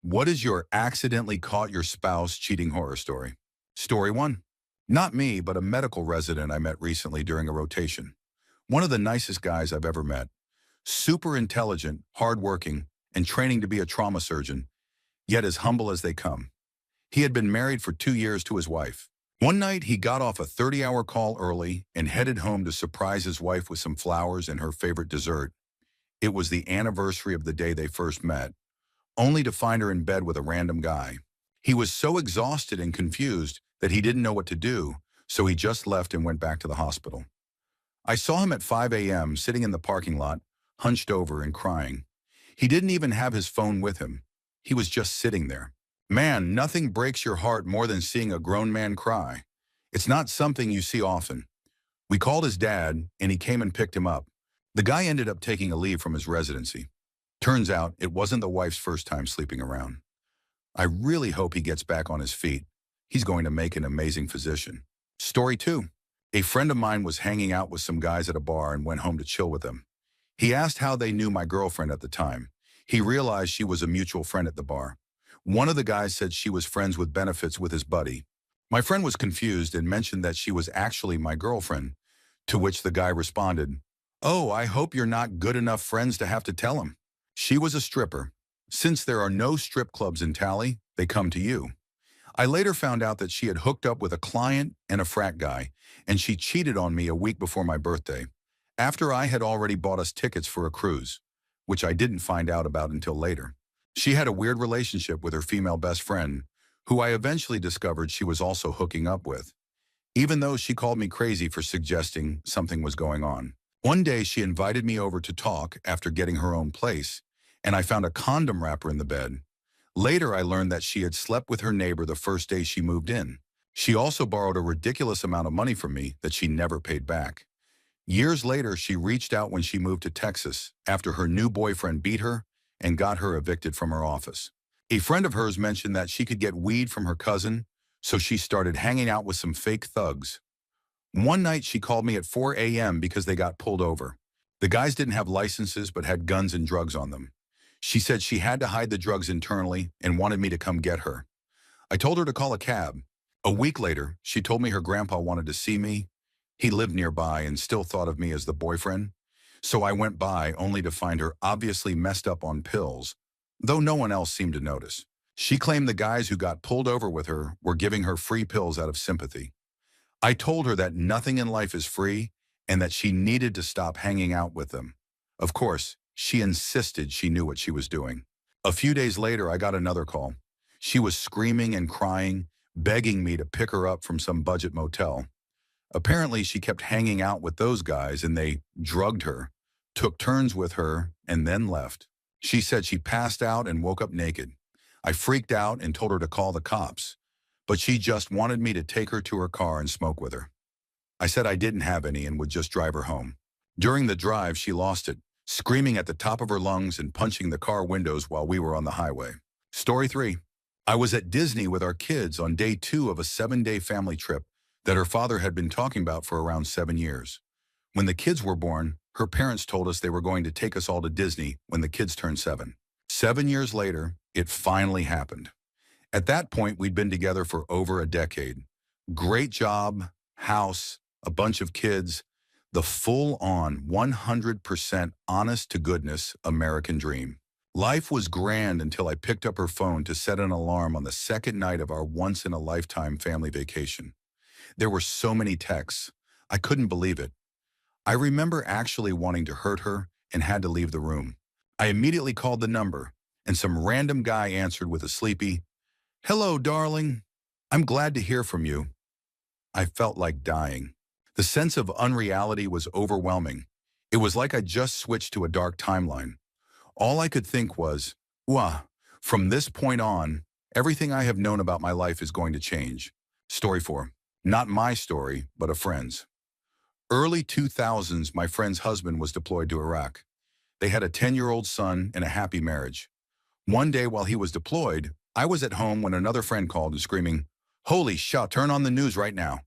What is your accidentally caught your spouse cheating horror story? Story 1. Not me, but a medical resident I met recently during a rotation. One of the nicest guys I've ever met. Super intelligent, hardworking, and training to be a trauma surgeon, yet as humble as they come. He had been married for 2 years to his wife. One night, he got off a 30-hour call early and headed home to surprise his wife with some flowers and her favorite dessert. It was the anniversary of the day they first met, only to find her in bed with a random guy. He was so exhausted and confused that he didn't know what to do, so he just left and went back to the hospital. I saw him at 5 a.m. sitting in the parking lot, hunched over and crying. He didn't even have his phone with him. He was just sitting there. Man, nothing breaks your heart more than seeing a grown man cry. It's not something you see often. We called his dad, and he came and picked him up. The guy ended up taking a leave from his residency. Turns out it wasn't the wife's first time sleeping around. I really hope he gets back on his feet. He's going to make an amazing physician. Story 2. A friend of mine was hanging out with some guys at a bar and went home to chill with them. He asked how they knew my girlfriend at the time. He realized she was a mutual friend at the bar. One of the guys said she was friends with benefits with his buddy. My friend was confused and mentioned that she was actually my girlfriend, to which the guy responded, "Oh, I hope you're not good enough friends to have to tell him." She was a stripper. Since there are no strip clubs in Tally, they come to you. I later found out that she had hooked up with a client and a frat guy, and she cheated on me a week before my birthday, after I had already bought us tickets for a cruise, which I didn't find out about until later. She had a weird relationship with her female best friend, who I eventually discovered she was also hooking up with, even though she called me crazy for suggesting something was going on. One day she invited me over to talk after getting her own place, and I found a condom wrapper in the bed. Later, I learned that she had slept with her neighbor the first day she moved in. She also borrowed a ridiculous amount of money from me that she never paid back. Years later, she reached out when she moved to Texas after her new boyfriend beat her and got her evicted from her office. A friend of hers mentioned that she could get weed from her cousin, so she started hanging out with some fake thugs. One night, she called me at 4 a.m. because they got pulled over. The guys didn't have licenses but had guns and drugs on them. She said she had to hide the drugs internally and wanted me to come get her. I told her to call a cab. A week later, she told me her grandpa wanted to see me. He lived nearby and still thought of me as the boyfriend. So I went by only to find her obviously messed up on pills, though no one else seemed to notice. She claimed the guys who got pulled over with her were giving her free pills out of sympathy. I told her that nothing in life is free and that she needed to stop hanging out with them. Of course, she insisted she knew what she was doing. A few days later, I got another call. She was screaming and crying, begging me to pick her up from some budget motel. Apparently, she kept hanging out with those guys and they drugged her, took turns with her, and then left. She said she passed out and woke up naked. I freaked out and told her to call the cops, but she just wanted me to take her to her car and smoke with her. I said I didn't have any and would just drive her home. During the drive, she lost it, screaming at the top of her lungs and punching the car windows while we were on the highway. Story 3. I was at Disney with our kids on day 2 of a 7-day family trip that her father had been talking about for around 7 years. When the kids were born, her parents told us they were going to take us all to Disney when the kids turned 7. 7 years later, it finally happened. At that point, we'd been together for over a decade. Great job, house, a bunch of kids, the full-on 100% honest-to-goodness American dream. Life was grand until I picked up her phone to set an alarm on the second night of our once-in-a-lifetime family vacation. There were so many texts. I couldn't believe it. I remember actually wanting to hurt her and had to leave the room. I immediately called the number, and some random guy answered with a sleepy, "Hello, darling. I'm glad to hear from you." I felt like dying. The sense of unreality was overwhelming. It was like I just switched to a dark timeline. All I could think was, "Wah, from this point on, everything I have known about my life is going to change." Story 4. Not my story, but a friend's. Early 2000s, my friend's husband was deployed to Iraq. They had a 10-year-old son and a happy marriage. One day while he was deployed, I was at home when another friend called and screaming, "Holy shit, turn on the news right now."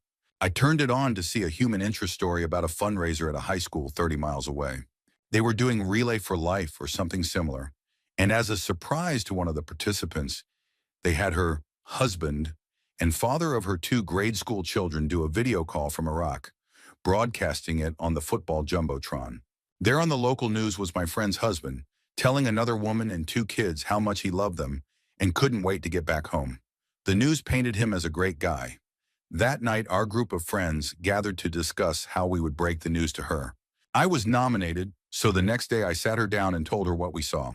I turned it on to see a human interest story about a fundraiser at a high school 30 miles away. They were doing Relay for Life or something similar, And as a surprise to one of the participants, they had her husband and father of her two grade school children do a video call from Iraq, broadcasting it on the football jumbotron. There on the local news was my friend's husband, telling another woman and two kids how much he loved them and couldn't wait to get back home. The news painted him as a great guy. That night, our group of friends gathered to discuss how we would break the news to her. I was nominated, so the next day I sat her down and told her what we saw.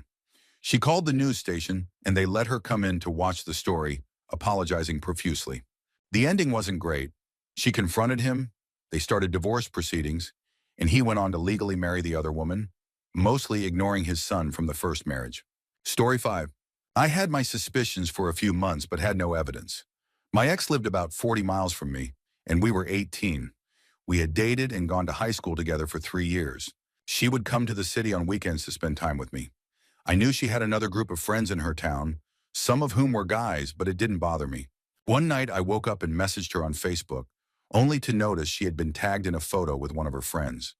She called the news station, and they let her come in to watch the story, apologizing profusely. The ending wasn't great. She confronted him, they started divorce proceedings, and he went on to legally marry the other woman, mostly ignoring his son from the first marriage. Story 5. I had my suspicions for a few months but had no evidence. My ex lived about 40 miles from me, and we were 18. We had dated and gone to high school together for 3 years. She would come to the city on weekends to spend time with me. I knew she had another group of friends in her town, some of whom were guys, but it didn't bother me. One night I woke up and messaged her on Facebook, only to notice she had been tagged in a photo with one of her friends.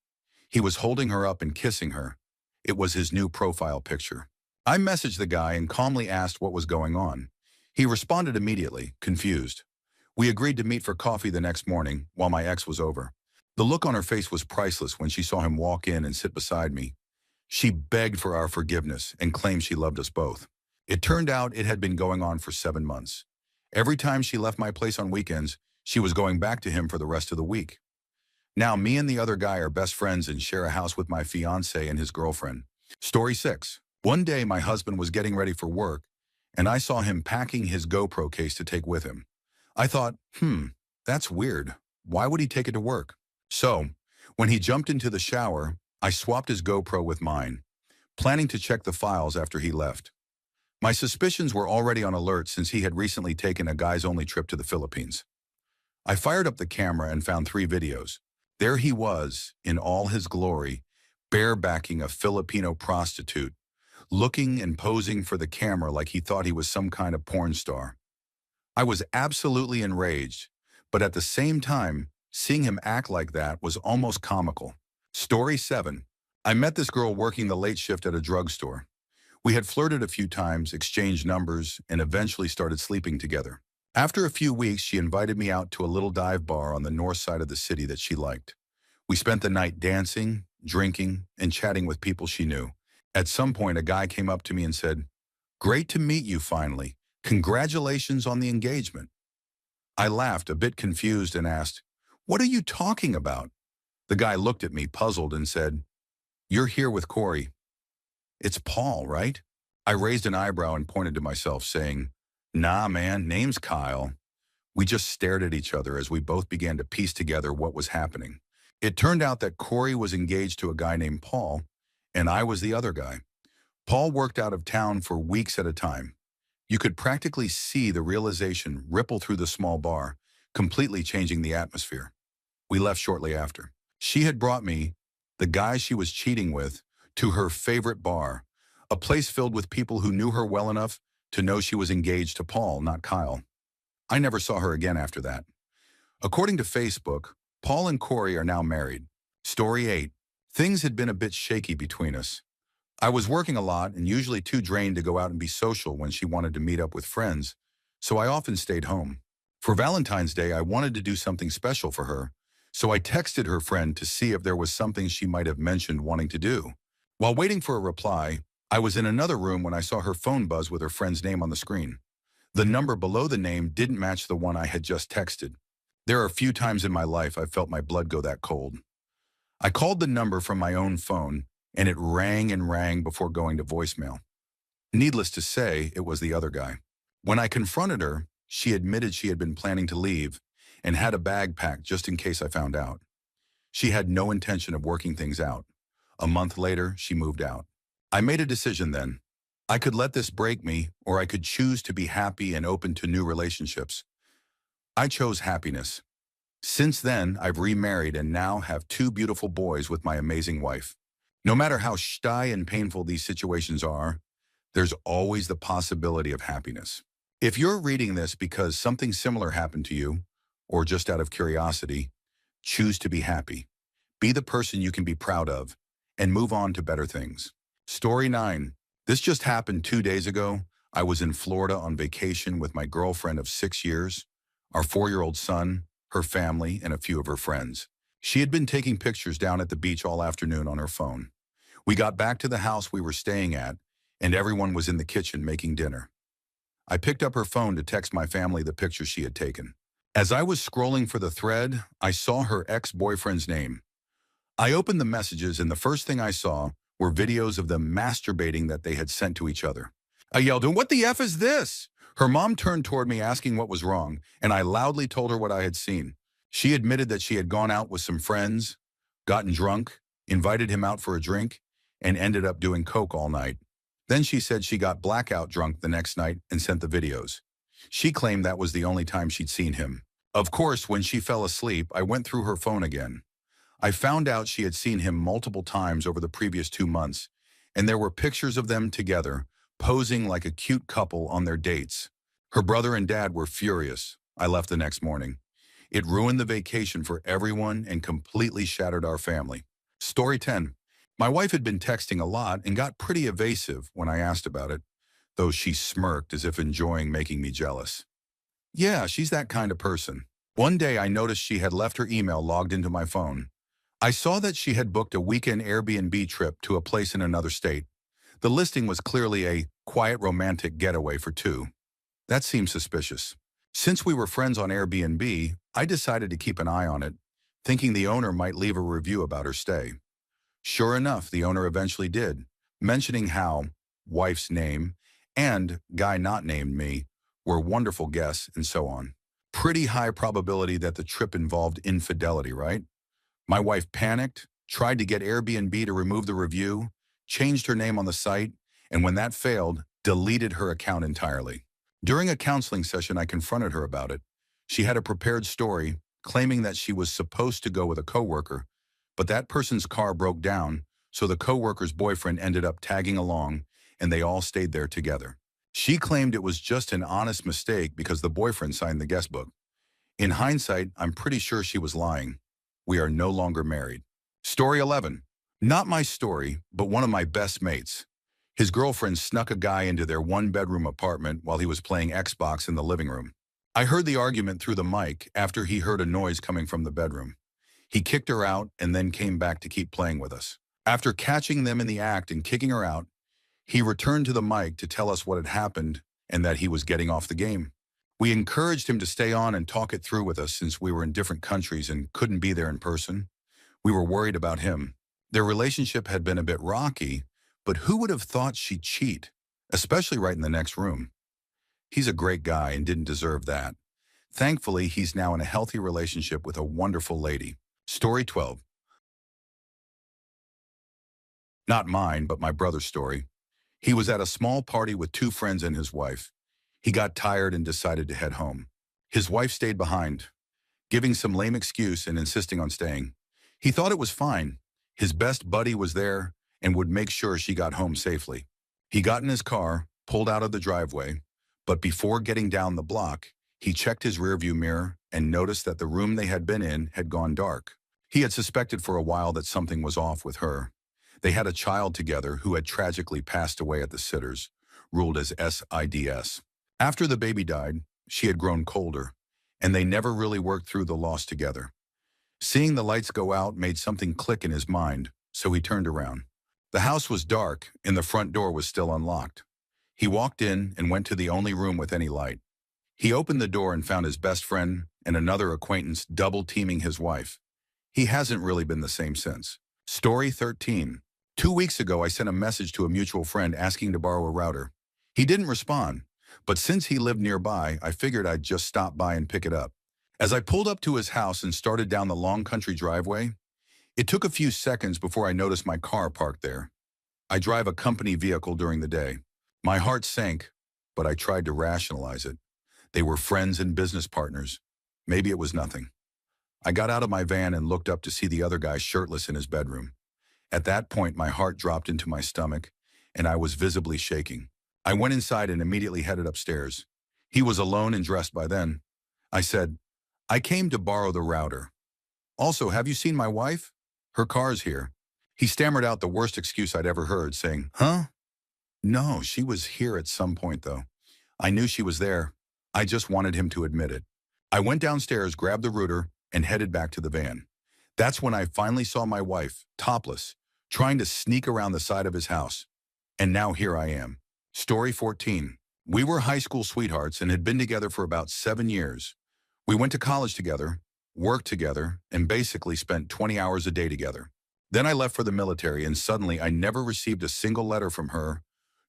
He was holding her up and kissing her. It was his new profile picture. I messaged the guy and calmly asked what was going on. He responded immediately, confused. We agreed to meet for coffee the next morning while my ex was over. The look on her face was priceless when she saw him walk in and sit beside me. She begged for our forgiveness and claimed she loved us both. It turned out it had been going on for 7 months. Every time she left my place on weekends, she was going back to him for the rest of the week. Now, me and the other guy are best friends and share a house with my fiancé and his girlfriend. Story 6. One day, my husband was getting ready for work, and I saw him packing his GoPro case to take with him. I thought, that's weird. Why would he take it to work? So, when he jumped into the shower, I swapped his GoPro with mine, planning to check the files after he left. My suspicions were already on alert since he had recently taken a guys-only trip to the Philippines. I fired up the camera and found 3 videos. There he was, in all his glory, barebacking a Filipino prostitute, looking and posing for the camera like he thought he was some kind of porn star. I was absolutely enraged, but at the same time, seeing him act like that was almost comical. Story 7. I met this girl working the late shift at a drugstore. We had flirted a few times, exchanged numbers, and eventually started sleeping together. After a few weeks, she invited me out to a little dive bar on the north side of the city that she liked. We spent the night dancing, drinking, and chatting with people she knew. At some point, a guy came up to me and said, "Great to meet you finally. Congratulations on the engagement." I laughed, a bit confused, and asked, "What are you talking about?" The guy looked at me, puzzled, and said, "You're here with Corey. It's Paul, right?" I raised an eyebrow and pointed to myself, saying, "Nah, man, name's Kyle." We just stared at each other as we both began to piece together what was happening. It turned out that Corey was engaged to a guy named Paul, and I was the other guy. Paul worked out of town for weeks at a time. You could practically see the realization ripple through the small bar, completely changing the atmosphere. We left shortly after. She had brought me, the guy she was cheating with, to her favorite bar, a place filled with people who knew her well enough to know she was engaged to Paul, not Kyle. I never saw her again after that. According to Facebook, Paul and Corey are now married. Story 8. Things had been a bit shaky between us. I was working a lot and usually too drained to go out and be social when she wanted to meet up with friends, so I often stayed home. For Valentine's Day, I wanted to do something special for her, so I texted her friend to see if there was something she might have mentioned wanting to do. While waiting for a reply, I was in another room when I saw her phone buzz with her friend's name on the screen. The number below the name didn't match the one I had just texted. There are a few times in my life I've felt my blood go that cold. I called the number from my own phone, and it rang and rang before going to voicemail. Needless to say, it was the other guy. When I confronted her, she admitted she had been planning to leave and had a bag packed just in case I found out. She had no intention of working things out. A month later, she moved out. I made a decision then. I could let this break me, or I could choose to be happy and open to new relationships. I chose happiness. Since then, I've remarried and now have 2 beautiful boys with my amazing wife. No matter how shy and painful these situations are, there's always the possibility of happiness. If you're reading this because something similar happened to you, or just out of curiosity, choose to be happy. Be the person you can be proud of, and move on to better things. Story 9. This just happened 2 days ago. I was in Florida on vacation with my girlfriend of 6 years, our 4-year-old son, her family, and a few of her friends. She had been taking pictures down at the beach all afternoon on her phone. We got back to the house we were staying at, and everyone was in the kitchen making dinner. I picked up her phone to text my family the pictures she had taken. As I was scrolling for the thread, I saw her ex-boyfriend's name. I opened the messages, and the first thing I saw were videos of them masturbating that they had sent to each other. I yelled, "And what the F is this?" Her mom turned toward me asking what was wrong, and I loudly told her what I had seen. She admitted that she had gone out with some friends, gotten drunk, invited him out for a drink, and ended up doing coke all night. Then she said she got blackout drunk the next night and sent the videos. She claimed that was the only time she'd seen him. Of course, when she fell asleep, I went through her phone again. I found out she had seen him multiple times over the previous 2 months, and there were pictures of them together, posing like a cute couple on their dates. Her brother and dad were furious. I left the next morning. It ruined the vacation for everyone and completely shattered our family. Story 10. My wife had been texting a lot and got pretty evasive when I asked about it, though she smirked as if enjoying making me jealous. Yeah, she's that kind of person. One day I noticed she had left her email logged into my phone. I saw that she had booked a weekend Airbnb trip to a place in another state. The listing was clearly a quiet romantic getaway for two. That seemed suspicious. Since we were friends on Airbnb, I decided to keep an eye on it, thinking the owner might leave a review about her stay. Sure enough, the owner eventually did, mentioning how wife's name and guy not named me were wonderful guests and so on. Pretty high probability that the trip involved infidelity, right? My wife panicked, tried to get Airbnb to remove the review, changed her name on the site, and when that failed, deleted her account entirely. During a counseling session, I confronted her about it. She had a prepared story, claiming that she was supposed to go with a coworker, but that person's car broke down, so the coworker's boyfriend ended up tagging along, and they all stayed there together. She claimed it was just an honest mistake because the boyfriend signed the guest book. In hindsight, I'm pretty sure she was lying. We are no longer married. Story 11. Not my story, but one of my best mates. His girlfriend snuck a guy into their one-bedroom apartment while he was playing Xbox in the living room. I heard the argument through the mic after he heard a noise coming from the bedroom. He kicked her out and then came back to keep playing with us. After catching them in the act and kicking her out, he returned to the mic to tell us what had happened and that he was getting off the game. We encouraged him to stay on and talk it through with us since we were in different countries and couldn't be there in person. We were worried about him. Their relationship had been a bit rocky, but who would have thought she'd cheat, especially right in the next room? He's a great guy and didn't deserve that. Thankfully, he's now in a healthy relationship with a wonderful lady. Story 12. Not mine, but my brother's story. He was at a small party with two friends and his wife. He got tired and decided to head home. His wife stayed behind, giving some lame excuse and insisting on staying. He thought it was fine. His best buddy was there and would make sure she got home safely. He got in his car, pulled out of the driveway, but before getting down the block, he checked his rearview mirror and noticed that the room they had been in had gone dark. He had suspected for a while that something was off with her. They had a child together who had tragically passed away at the sitters, ruled as SIDS. After the baby died, she had grown colder, and they never really worked through the loss together. Seeing the lights go out made something click in his mind, so he turned around. The house was dark, and the front door was still unlocked. He walked in and went to the only room with any light. He opened the door and found his best friend and another acquaintance double-teaming his wife. He hasn't really been the same since. Story 13. 2 weeks ago, I sent a message to a mutual friend asking to borrow a router. He didn't respond, but since he lived nearby, I figured I'd just stop by and pick it up. As I pulled up to his house and started down the long country driveway, it took a few seconds before I noticed my car parked there. I drive a company vehicle during the day. My heart sank, but I tried to rationalize it. They were friends and business partners. Maybe it was nothing. I got out of my van and looked up to see the other guy shirtless in his bedroom. At that point, my heart dropped into my stomach, and I was visibly shaking. I went inside and immediately headed upstairs. He was alone and dressed by then. I said, "I came to borrow the router. Also, have you seen my wife? Her car's here." He stammered out the worst excuse I'd ever heard, saying, "Huh? No, she was here at some point, though. I knew she was there. I just wanted him to admit it. I went downstairs, grabbed the router, and headed back to the van. That's when I finally saw my wife, topless, trying to sneak around the side of his house. And now here I am. Story 14. We were high school sweethearts and had been together for about 7 years. We went to college together, worked together, and basically spent 20 hours a day together. Then I left for the military, and suddenly I never received a single letter from her,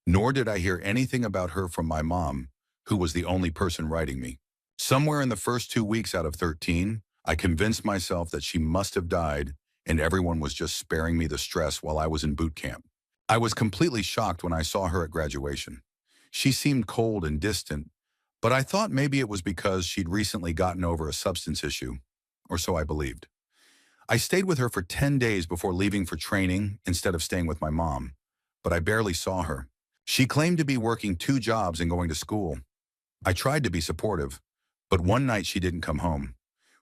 nor did I hear anything about her from my mom, who was the only person writing me. Somewhere in the first 2 weeks out of 13, I convinced myself that she must have died and everyone was just sparing me the stress while I was in boot camp. I was completely shocked when I saw her at graduation. She seemed cold and distant, but I thought maybe it was because she'd recently gotten over a substance issue, or so I believed. I stayed with her for 10 days before leaving for training instead of staying with my mom, but I barely saw her. She claimed to be working 2 jobs and going to school. I tried to be supportive, but one night she didn't come home.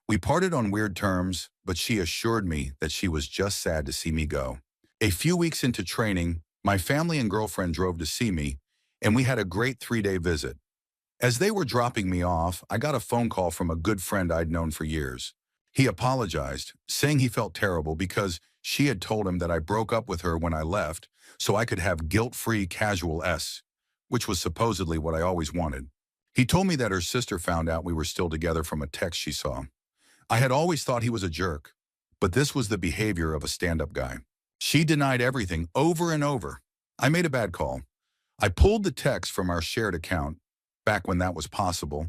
We parted on weird terms, but she assured me that she was just sad to see me go. A few weeks into training, my family and girlfriend drove to see me, and we had a great 3-day visit. As they were dropping me off, I got a phone call from a good friend I'd known for years. He apologized, saying he felt terrible because she had told him that I broke up with her when I left so I could have guilt-free casual S, which was supposedly what I always wanted. He told me that her sister found out we were still together from a text she saw. I had always thought he was a jerk, but this was the behavior of a stand-up guy. She denied everything over and over. I made a bad call. I pulled the text from our shared account, back when that was possible,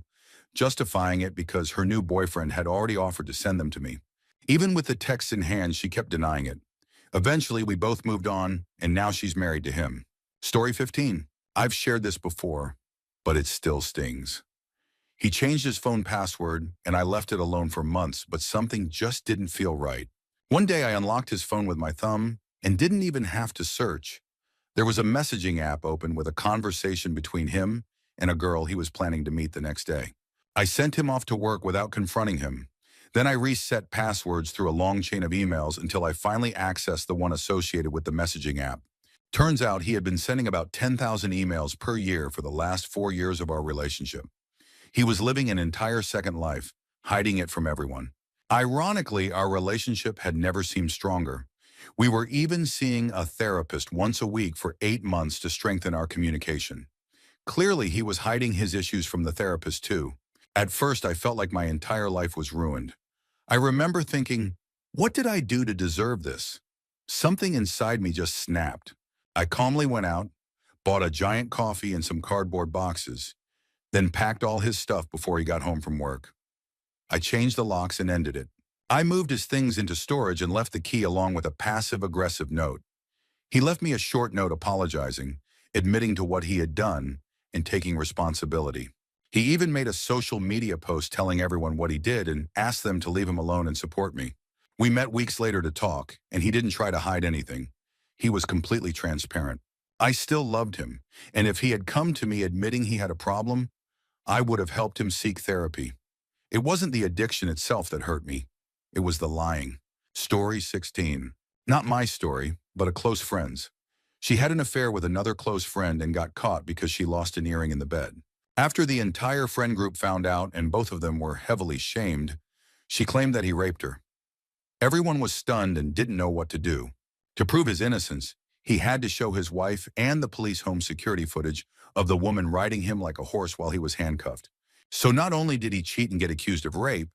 justifying it because her new boyfriend had already offered to send them to me. Even with the text in hand, she kept denying it. Eventually, we both moved on, and now she's married to him. Story 15. I've shared this before, but it still stings. He changed his phone password, and I left it alone for months, but something just didn't feel right. One day I unlocked his phone with my thumb and didn't even have to search. There was a messaging app open with a conversation between him and a girl he was planning to meet the next day. I sent him off to work without confronting him. Then I reset passwords through a long chain of emails until I finally accessed the one associated with the messaging app. Turns out he had been sending about 10,000 emails per year for the last 4 years of our relationship. He was living an entire second life, hiding it from everyone. Ironically, our relationship had never seemed stronger. We were even seeing a therapist once a week for 8 months to strengthen our communication. Clearly, he was hiding his issues from the therapist too. At first, I felt like my entire life was ruined. I remember thinking, what did I do to deserve this? Something inside me just snapped. I calmly went out, bought a giant coffee and some cardboard boxes, then packed all his stuff before he got home from work. I changed the locks and ended it. I moved his things into storage and left the key along with a passive-aggressive note. He left me a short note apologizing, admitting to what he had done, and taking responsibility. He even made a social media post telling everyone what he did and asked them to leave him alone and support me. We met weeks later to talk, and he didn't try to hide anything. He was completely transparent. I still loved him, and if he had come to me admitting he had a problem, I would have helped him seek therapy. It wasn't the addiction itself that hurt me. It was the lying. Story 16. Not my story, but a close friend's. She had an affair with another close friend and got caught because she lost an earring in the bed. After the entire friend group found out and both of them were heavily shamed, she claimed that he raped her. Everyone was stunned and didn't know what to do. To prove his innocence, he had to show his wife and the police home security footage of the woman riding him like a horse while he was handcuffed. So not only did he cheat and get accused of rape,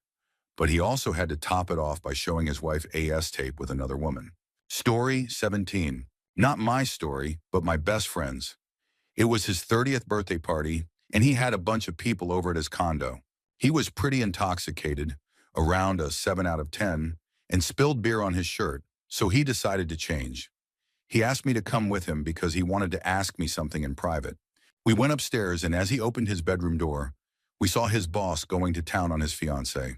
but he also had to top it off by showing his wife AS tape with another woman. Story 17. Not my story, but my best friend's. It was his 30th birthday party, and he had a bunch of people over at his condo. He was pretty intoxicated, around a 7 out of 10, and spilled beer on his shirt, so he decided to change. He asked me to come with him because he wanted to ask me something in private. We went upstairs, and as he opened his bedroom door, we saw his boss going to town on his fiancée.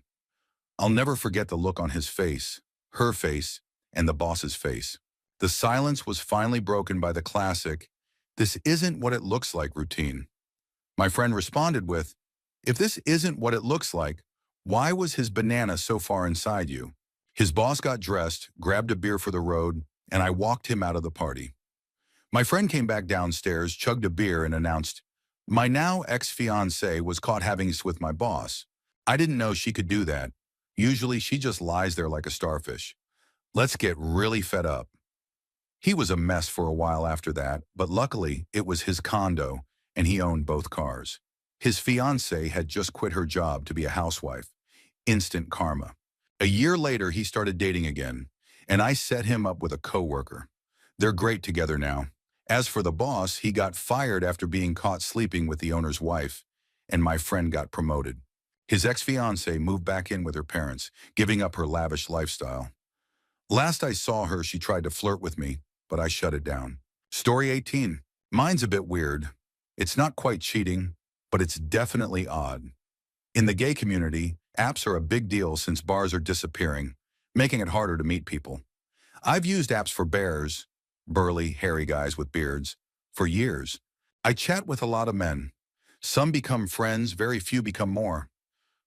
I'll never forget the look on his face, her face, and the boss's face. The silence was finally broken by the classic, "This isn't what it looks like" routine. My friend responded with, "If this isn't what it looks like, why was his banana so far inside you?" His boss got dressed, grabbed a beer for the road, and I walked him out of the party. My friend came back downstairs, chugged a beer, and announced, "My now ex-fiancée was caught having sex with my boss." I didn't know she could do that. Usually she just lies there like a starfish. Let's get really fed up. He was a mess for a while after that, but luckily it was his condo and he owned both cars. His fiancée had just quit her job to be a housewife. Instant karma. A year later, he started dating again, and I set him up with a coworker. They're great together now. As for the boss, he got fired after being caught sleeping with the owner's wife, and my friend got promoted. His ex-fiancée moved back in with her parents, giving up her lavish lifestyle. Last I saw her, she tried to flirt with me, but I shut it down. Story 18. Mine's a bit weird. It's not quite cheating, but it's definitely odd. In the gay community, apps are a big deal since bars are disappearing, making it harder to meet people. I've used apps for bears, burly, hairy guys with beards, for years. I chat with a lot of men. Some become friends, very few become more.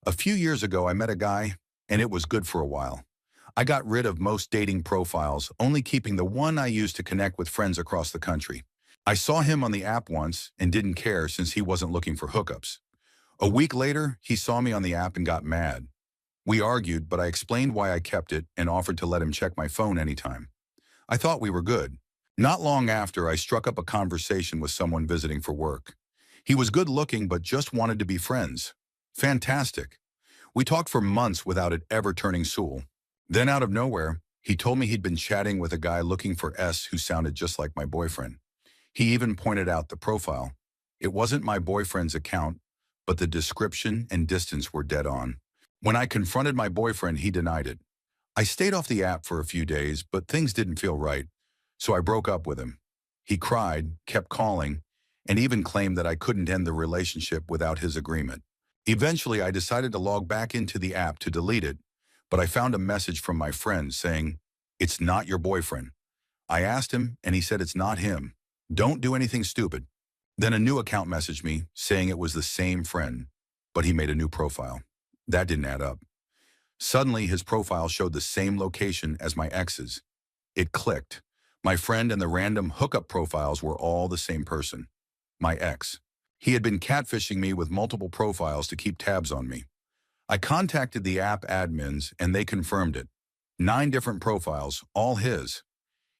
A few years ago, I met a guy, and it was good for a while. I got rid of most dating profiles, only keeping the one I used to connect with friends across the country. I saw him on the app once and didn't care since he wasn't looking for hookups. A week later, he saw me on the app and got mad. We argued, but I explained why I kept it and offered to let him check my phone anytime. I thought we were good. Not long after, I struck up a conversation with someone visiting for work. He was good looking, but just wanted to be friends. Fantastic. We talked for months without it ever turning soul. Then out of nowhere, he told me he'd been chatting with a guy looking for S who sounded just like my boyfriend. He even pointed out the profile. It wasn't my boyfriend's account, but the description and distance were dead on. When I confronted my boyfriend, he denied it. I stayed off the app for a few days, but things didn't feel right, so I broke up with him. He cried, kept calling, and even claimed that I couldn't end the relationship without his agreement. Eventually, I decided to log back into the app to delete it, but I found a message from my friend saying, "It's not your boyfriend." I asked him, and he said it's not him. Don't do anything stupid. Then a new account messaged me saying it was the same friend, but he made a new profile. That didn't add up. Suddenly, his profile showed the same location as my ex's. It clicked. My friend and the random hookup profiles were all the same person, my ex. He had been catfishing me with multiple profiles to keep tabs on me. I contacted the app admins and they confirmed it. 9 different profiles, all his.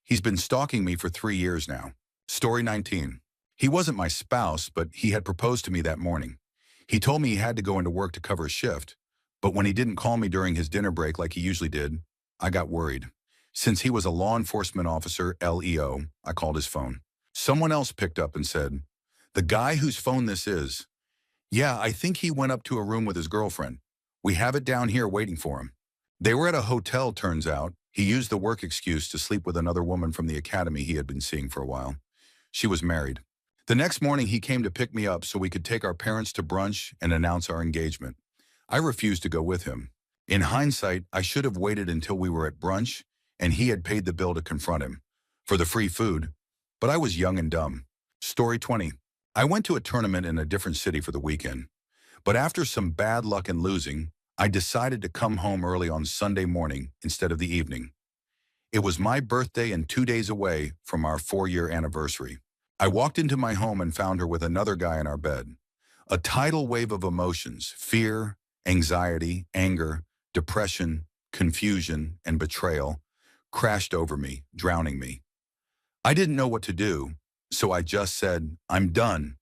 He's been stalking me for 3 years now. Story 19. He wasn't my spouse, but he had proposed to me that morning. He told me he had to go into work to cover a shift, but when he didn't call me during his dinner break like he usually did, I got worried. Since he was a law enforcement officer, LEO, I called his phone. Someone else picked up and said, "The guy whose phone this is, yeah, I think he went up to a room with his girlfriend. We have it down here waiting for him." They were at a hotel, turns out. He used the work excuse to sleep with another woman from the academy he had been seeing for a while. She was married. The next morning, he came to pick me up so we could take our parents to brunch and announce our engagement. I refused to go with him. In hindsight, I should have waited until we were at brunch and he had paid the bill to confront him for the free food, but I was young and dumb. Story 20. I went to a tournament in a different city for the weekend, but after some bad luck and losing, I decided to come home early on Sunday morning instead of the evening. It was my birthday and 2 days away from our 4-year anniversary. I walked into my home and found her with another guy in our bed. A tidal wave of emotions, fear, anxiety, anger, depression, confusion, and betrayal crashed over me, drowning me. I didn't know what to do, so I just said, "I'm done,"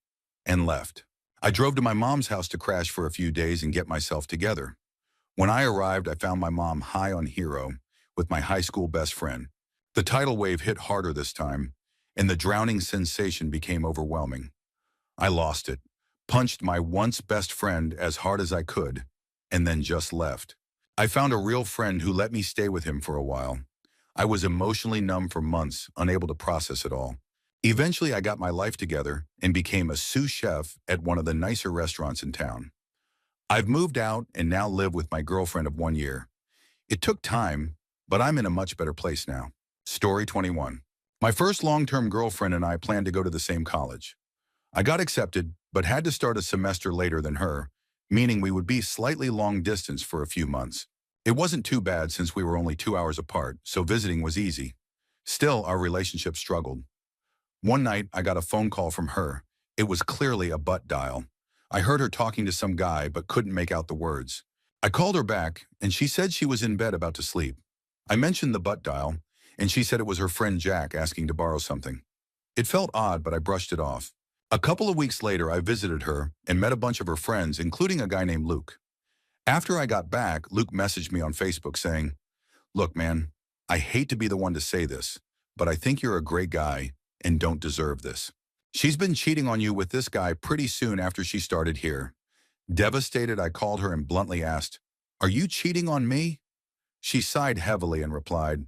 and left. I drove to my mom's house to crash for a few days and get myself together. When I arrived, I found my mom high on Hero with my high school best friend. The tidal wave hit harder this time, and the drowning sensation became overwhelming. I lost it, punched my once best friend as hard as I could, and then just left. I found a real friend who let me stay with him for a while. I was emotionally numb for months, unable to process it all. Eventually, I got my life together and became a sous chef at one of the nicer restaurants in town. I've moved out and now live with my girlfriend of 1 year. It took time, but I'm in a much better place now. Story 21. My first long-term girlfriend and I planned to go to the same college. I got accepted, but had to start a semester later than her, meaning we would be slightly long distance for a few months. It wasn't too bad since we were only 2 hours apart, so visiting was easy. Still, our relationship struggled. One night, I got a phone call from her. It was clearly a butt dial. I heard her talking to some guy but couldn't make out the words. I called her back, and she said she was in bed about to sleep. I mentioned the butt dial, and she said it was her friend Jack asking to borrow something. It felt odd, but I brushed it off. A couple of weeks later, I visited her and met a bunch of her friends, including a guy named Luke. After I got back, Luke messaged me on Facebook saying, "Look, man, I hate to be the one to say this, but I think you're a great guy and don't deserve this. She's been cheating on you with this guy pretty soon after she started here." Devastated, I called her and bluntly asked, "Are you cheating on me?" She sighed heavily and replied,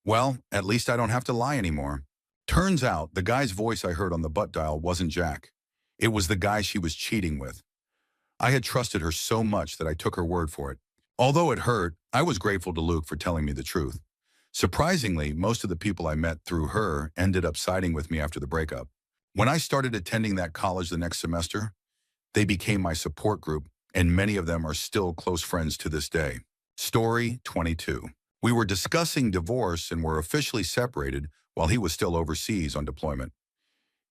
"Well, at least I don't have to lie anymore." Turns out the guy's voice I heard on the butt dial wasn't Jack. It was the guy she was cheating with. I had trusted her so much that I took her word for it. Although it hurt, I was grateful to Luke for telling me the truth. Surprisingly, most of the people I met through her ended up siding with me after the breakup. When I started attending that college the next semester, they became my support group, and many of them are still close friends to this day. Story 22. We were discussing divorce and were officially separated while he was still overseas on deployment.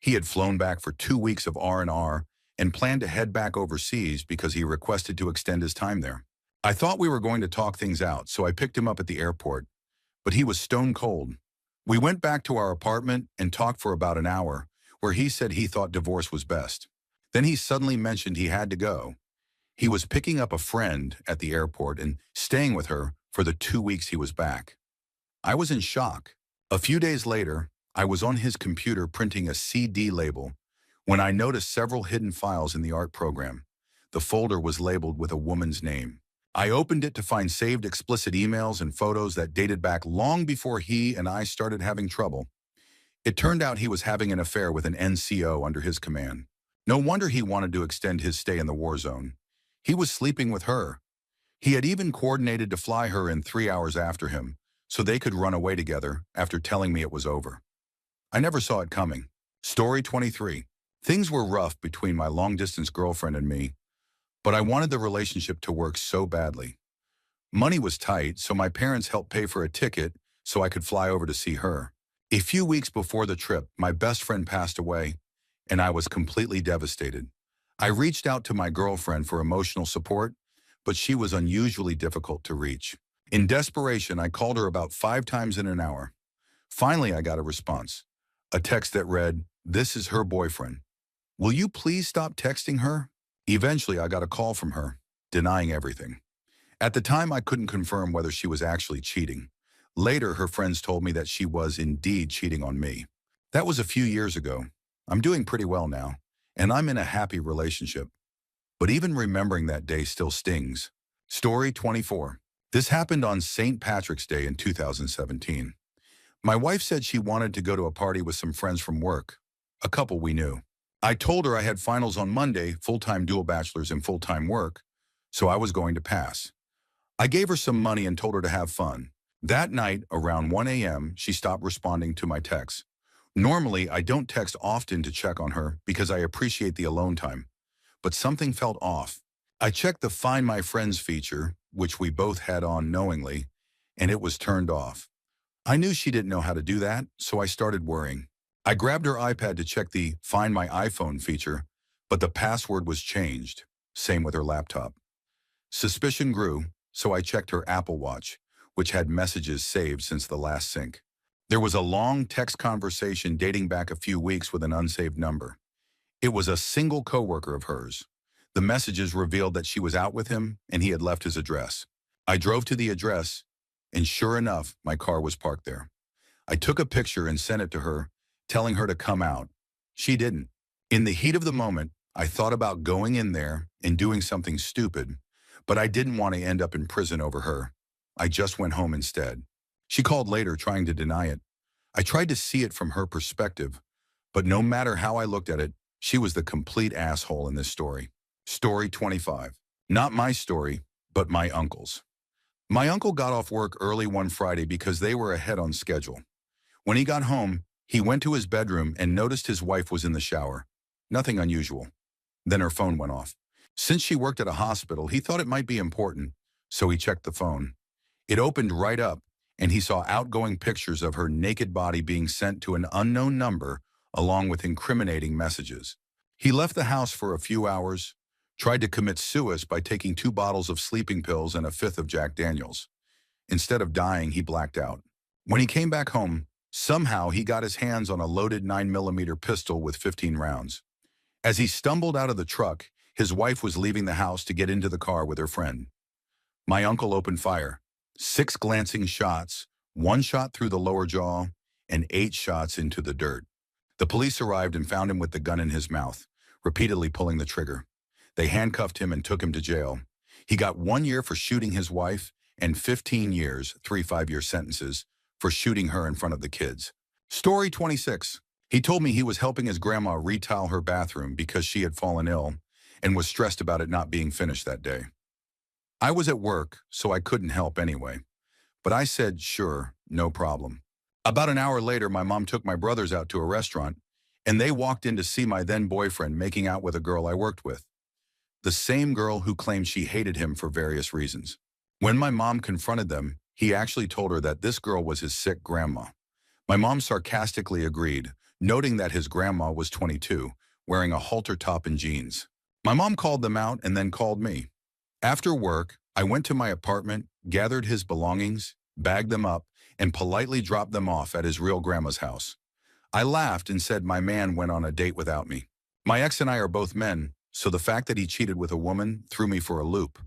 He had flown back for 2 weeks of R&R and planned to head back overseas because he requested to extend his time there. I thought we were going to talk things out, so I picked him up at the airport, but he was stone cold. We went back to our apartment and talked for about an hour, where he said he thought divorce was best. Then he suddenly mentioned he had to go. He was picking up a friend at the airport and staying with her for the 2 weeks he was back. I was in shock. A few days later, I was on his computer printing a CD label when I noticed several hidden files in the art program. The folder was labeled with a woman's name. I opened it to find saved explicit emails and photos that dated back long before he and I started having trouble. It turned out he was having an affair with an NCO under his command. No wonder he wanted to extend his stay in the war zone. He was sleeping with her. He had even coordinated to fly her in 3 hours after him, so they could run away together after telling me it was over. I never saw it coming. Story 23. Things were rough between my long-distance girlfriend and me, but I wanted the relationship to work so badly. Money was tight, so my parents helped pay for a ticket so I could fly over to see her. A few weeks before the trip, my best friend passed away, and I was completely devastated. I reached out to my girlfriend for emotional support, but she was unusually difficult to reach. In desperation, I called her about 5 times in an hour. Finally, I got a response. A text that read, "This is her boyfriend. Will you please stop texting her?" Eventually, I got a call from her, denying everything. At the time, I couldn't confirm whether she was actually cheating. Later, her friends told me that she was indeed cheating on me. That was a few years ago. I'm doing pretty well now, and I'm in a happy relationship. But even remembering that day still stings. Story 24. This happened on St. Patrick's Day in 2017. My wife said she wanted to go to a party with some friends from work, a couple we knew. I told her I had finals on Monday, full-time dual bachelors and full-time work, so I was going to pass. I gave her some money and told her to have fun. That night, around 1 a.m., she stopped responding to my texts. Normally, I don't text often to check on her because I appreciate the alone time, but something felt off. I checked the Find My Friends feature, which we both had on knowingly, and it was turned off. I knew she didn't know how to do that, so I started worrying. I grabbed her iPad to check the Find My iPhone feature, but the password was changed. Same with her laptop. Suspicion grew, so I checked her Apple Watch, which had messages saved since the last sync. There was a long text conversation dating back a few weeks with an unsaved number. It was a single coworker of hers. The messages revealed that she was out with him and he had left his address. I drove to the address, and sure enough, my car was parked there. I took a picture and sent it to her, telling her to come out. She didn't. In the heat of the moment, I thought about going in there and doing something stupid, but I didn't want to end up in prison over her. I just went home instead. She called later trying to deny it. I tried to see it from her perspective, but no matter how I looked at it, she was the complete asshole in this story. Story 25. Not my story, but my uncle's. My uncle got off work early one Friday because they were ahead on schedule. When he got home, he went to his bedroom and noticed his wife was in the shower. Nothing unusual. Then her phone went off. Since she worked at a hospital, he thought it might be important, so he checked the phone. It opened right up, and he saw outgoing pictures of her naked body being sent to an unknown number along with incriminating messages. He left the house for a few hours, tried to commit suicide by taking 2 bottles of sleeping pills and a fifth of Jack Daniels. Instead of dying, he blacked out. When he came back home, somehow he got his hands on a loaded 9mm pistol with 15 rounds. As he stumbled out of the truck, his wife was leaving the house to get into the car with her friend. My uncle opened fire. 6 glancing shots, 1 shot through the lower jaw, and 8 shots into the dirt. The police arrived and found him with the gun in his mouth, repeatedly pulling the trigger. They handcuffed him and took him to jail. He got 1 year for shooting his wife and 15 years, 3 5-year sentences, for shooting her in front of the kids. Story 26. He told me he was helping his grandma retile her bathroom because she had fallen ill and was stressed about it not being finished that day. I was at work, so I couldn't help anyway. But I said, sure, no problem. About an hour later, my mom took my brothers out to a restaurant, and they walked in to see my then-boyfriend making out with a girl I worked with. The same girl who claimed she hated him for various reasons. When my mom confronted them, he actually told her that this girl was his sick grandma. My mom sarcastically agreed, noting that his grandma was 22, wearing a halter top and jeans. My mom called them out and then called me. After work, I went to my apartment, gathered his belongings, bagged them up, and politely dropped them off at his real grandma's house. I laughed and said my man went on a date without me. My ex and I are both men, so the fact that he cheated with a woman threw me for a loop.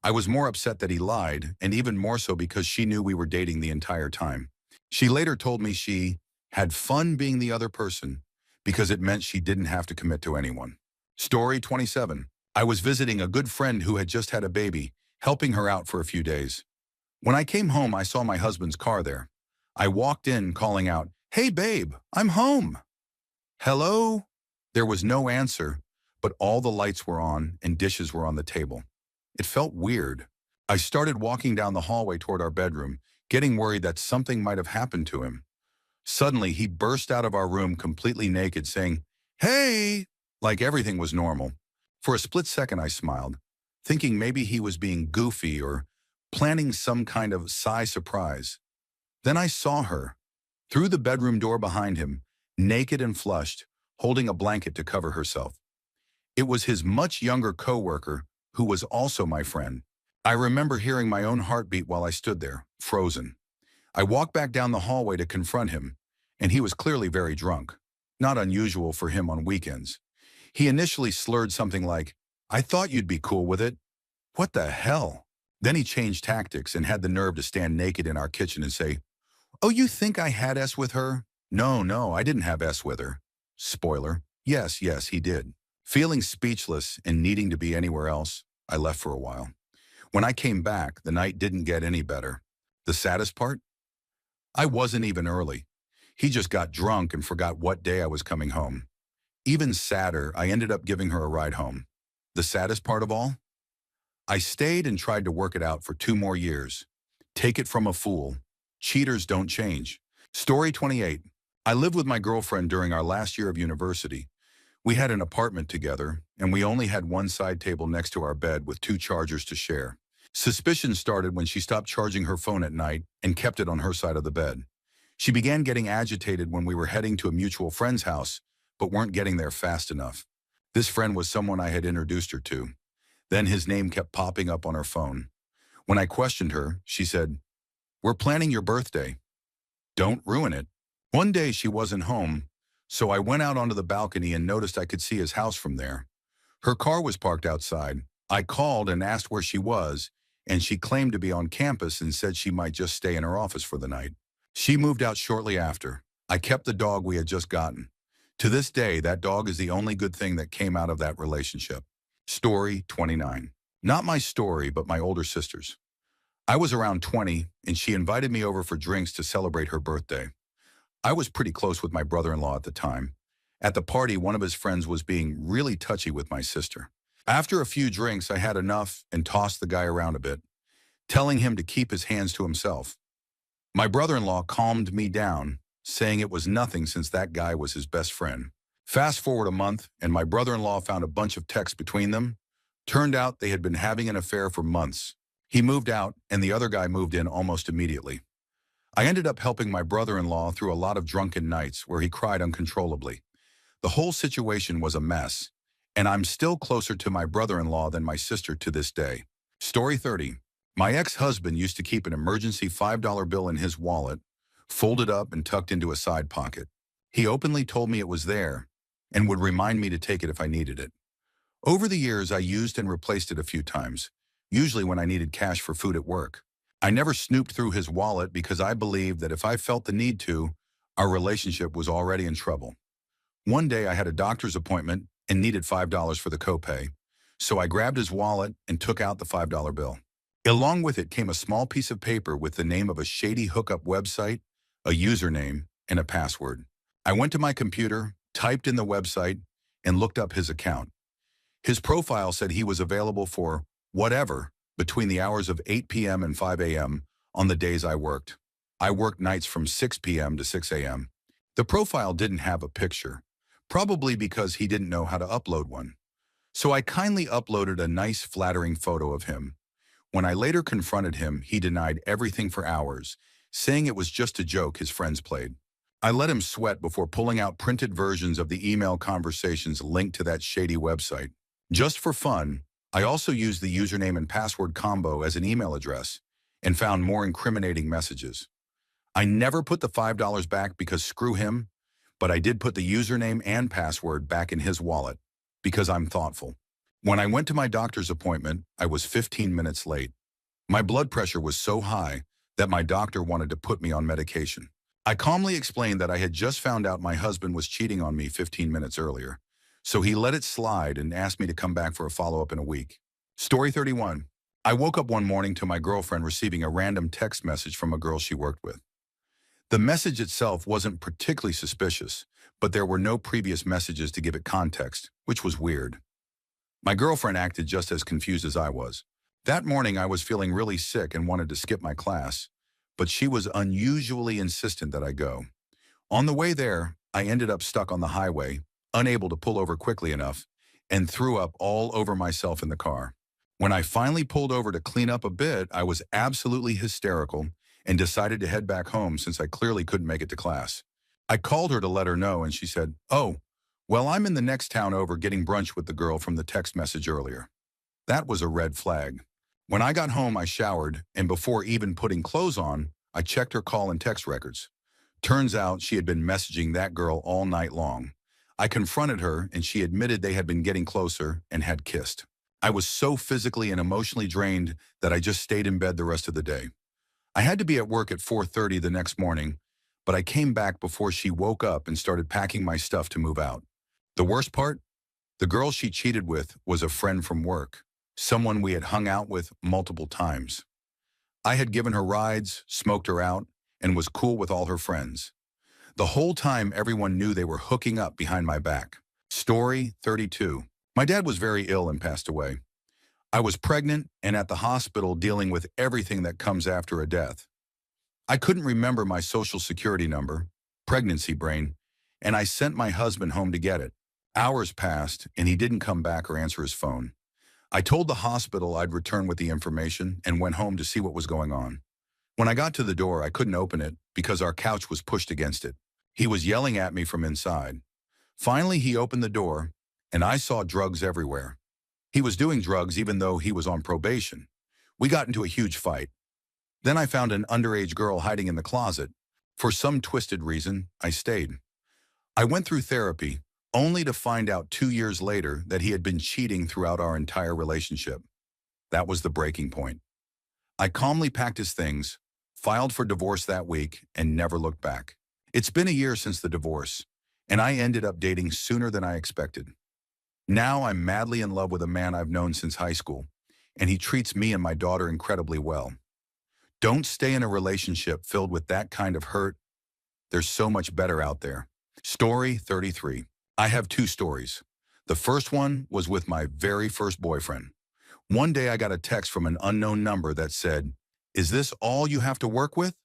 I was more upset that he lied, and even more so because she knew we were dating the entire time. She later told me she had fun being the other person because it meant she didn't have to commit to anyone. Story 27. I was visiting a good friend who had just had a baby, helping her out for a few days. When I came home, I saw my husband's car there. I walked in calling out, "Hey babe, I'm home." "Hello?" There was no answer, but all the lights were on and dishes were on the table. It felt weird. I started walking down the hallway toward our bedroom, getting worried that something might have happened to him. Suddenly, he burst out of our room completely naked, saying, "Hey!" like everything was normal. For a split second, I smiled, thinking maybe he was being goofy or planning some kind of surprise. Then I saw her, through the bedroom door behind him, naked and flushed, holding a blanket to cover herself. It was his much younger coworker, who was also my friend. I remember hearing my own heartbeat while I stood there, frozen. I walked back down the hallway to confront him, and he was clearly very drunk, not unusual for him on weekends. He initially slurred something like, "I thought you'd be cool with it." What the hell? Then he changed tactics and had the nerve to stand naked in our kitchen and say, "Oh, you think I had S with her?" No, I didn't have S with her. Spoiler, yes, he did. Feeling speechless and needing to be anywhere else, I left for a while. When I came back, the night didn't get any better. The saddest part? I wasn't even early. He just got drunk and forgot what day I was coming home. Even sadder, I ended up giving her a ride home. The saddest part of all? I stayed and tried to work it out for 2 more years. Take it from a fool. Cheaters don't change. Story 28. I lived with my girlfriend during our last year of university. We had an apartment together, and we only had one side table next to our bed with 2 chargers to share. Suspicion started when she stopped charging her phone at night and kept it on her side of the bed. She began getting agitated when we were heading to a mutual friend's house, but weren't getting there fast enough. This friend was someone I had introduced her to. Then his name kept popping up on her phone. When I questioned her, she said, "We're planning your birthday. Don't ruin it." One day she wasn't home, so I went out onto the balcony and noticed I could see his house from there. Her car was parked outside. I called and asked where she was, and she claimed to be on campus and said she might just stay in her office for the night. She moved out shortly after. I kept the dog we had just gotten. To this day, that dog is the only good thing that came out of that relationship. Story 29. Not my story, but my older sister's. I was around 20, and she invited me over for drinks to celebrate her birthday. I was pretty close with my brother-in-law at the time. At the party, one of his friends was being really touchy with my sister. After a few drinks, I had enough and tossed the guy around a bit, telling him to keep his hands to himself. My brother-in-law calmed me down, saying it was nothing since that guy was his best friend. Fast forward a month, and my brother-in-law found a bunch of texts between them. Turned out they had been having an affair for months. He moved out, and the other guy moved in almost immediately. I ended up helping my brother-in-law through a lot of drunken nights where he cried uncontrollably. The whole situation was a mess, and I'm still closer to my brother-in-law than my sister to this day. Story 30. My ex-husband used to keep an emergency $5 bill in his wallet, folded up and tucked into a side pocket. He openly told me it was there and would remind me to take it if I needed it. Over the years, I used and replaced it a few times, usually when I needed cash for food at work. I never snooped through his wallet because I believed that if I felt the need to, our relationship was already in trouble. One day I had a doctor's appointment and needed $5 for the copay, so I grabbed his wallet and took out the $5 bill. Along with it came a small piece of paper with the name of a shady hookup website, a username, and a password. I went to my computer, typed in the website, and looked up his account. His profile said he was available for whatever between the hours of 8 p.m. and 5 a.m. on the days I worked. I worked nights from 6 p.m. to 6 a.m. The profile didn't have a picture, probably because he didn't know how to upload one. So I kindly uploaded a nice flattering photo of him. When I later confronted him, he denied everything for hours, saying it was just a joke his friends played. I let him sweat before pulling out printed versions of the email conversations linked to that shady website. Just for fun, I also used the username and password combo as an email address and found more incriminating messages. I never put the $5 back because screw him, but I did put the username and password back in his wallet because I'm thoughtful. When I went to my doctor's appointment, I was 15 minutes late. My blood pressure was so high that my doctor wanted to put me on medication. I calmly explained that I had just found out my husband was cheating on me 15 minutes earlier, so he let it slide and asked me to come back for a follow-up in a week. Story 31. I woke up one morning to my girlfriend receiving a random text message from a girl she worked with. The message itself wasn't particularly suspicious, but there were no previous messages to give it context, which was weird. My girlfriend acted just as confused as I was. That morning I was feeling really sick and wanted to skip my class, but she was unusually insistent that I go. On the way there, I ended up stuck on the highway, unable to pull over quickly enough, and threw up all over myself in the car. When I finally pulled over to clean up a bit, I was absolutely hysterical and decided to head back home since I clearly couldn't make it to class. I called her to let her know, and she said, "Oh, well, I'm in the next town over getting brunch with the girl from the text message earlier." That was a red flag. When I got home, I showered, and before even putting clothes on, I checked her call and text records. Turns out she had been messaging that girl all night long. I confronted her, and she admitted they had been getting closer and had kissed. I was so physically and emotionally drained that I just stayed in bed the rest of the day. I had to be at work at 4:30 the next morning, but I came back before she woke up and started packing my stuff to move out. The worst part? The girl she cheated with was a friend from work, someone we had hung out with multiple times. I had given her rides, smoked her out, and was cool with all her friends. The whole time everyone knew they were hooking up behind my back. Story 32. My dad was very ill and passed away. I was pregnant and at the hospital dealing with everything that comes after a death. I couldn't remember my social security number, pregnancy brain, and I sent my husband home to get it. Hours passed and he didn't come back or answer his phone. I told the hospital I'd return with the information and went home to see what was going on. When I got to the door, I couldn't open it because our couch was pushed against it. He was yelling at me from inside. Finally, he opened the door, and I saw drugs everywhere. He was doing drugs even though he was on probation. We got into a huge fight. Then I found an underage girl hiding in the closet. For some twisted reason, I stayed. I went through therapy, only to find out 2 years later that he had been cheating throughout our entire relationship. That was the breaking point. I calmly packed his things, filed for divorce that week, and never looked back. It's been a year since the divorce, and I ended up dating sooner than I expected. Now I'm madly in love with a man I've known since high school, and he treats me and my daughter incredibly well. Don't stay in a relationship filled with that kind of hurt. There's so much better out there. Story 33. I have 2 stories. The first one was with my very first boyfriend. One day I got a text from an unknown number that said, "Is this all you have to work with?"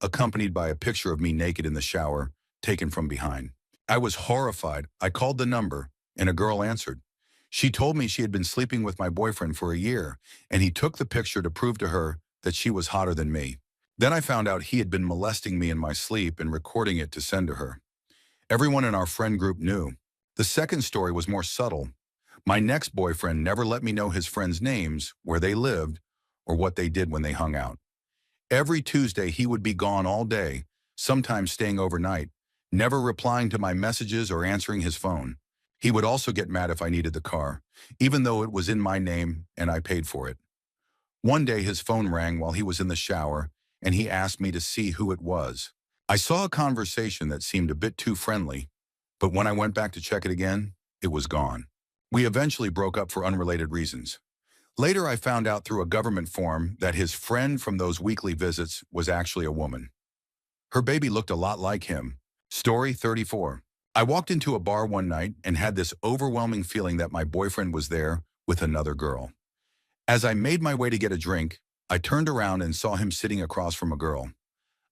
accompanied by a picture of me naked in the shower, taken from behind. I was horrified. I called the number, and a girl answered. She told me she had been sleeping with my boyfriend for a year, and he took the picture to prove to her that she was hotter than me. Then I found out he had been molesting me in my sleep and recording it to send to her. Everyone in our friend group knew. The second story was more subtle. My next boyfriend never let me know his friends' names, where they lived, or what they did when they hung out. Every Tuesday he would be gone all day, sometimes staying overnight, never replying to my messages or answering his phone. He would also get mad if I needed the car, even though it was in my name and I paid for it. One day his phone rang while he was in the shower, and he asked me to see who it was. I saw a conversation that seemed a bit too friendly, but when I went back to check it again, it was gone. We eventually broke up for unrelated reasons. Later, I found out through a government form that his friend from those weekly visits was actually a woman. Her baby looked a lot like him. Story 34. I walked into a bar one night and had this overwhelming feeling that my boyfriend was there with another girl. As I made my way to get a drink, I turned around and saw him sitting across from a girl.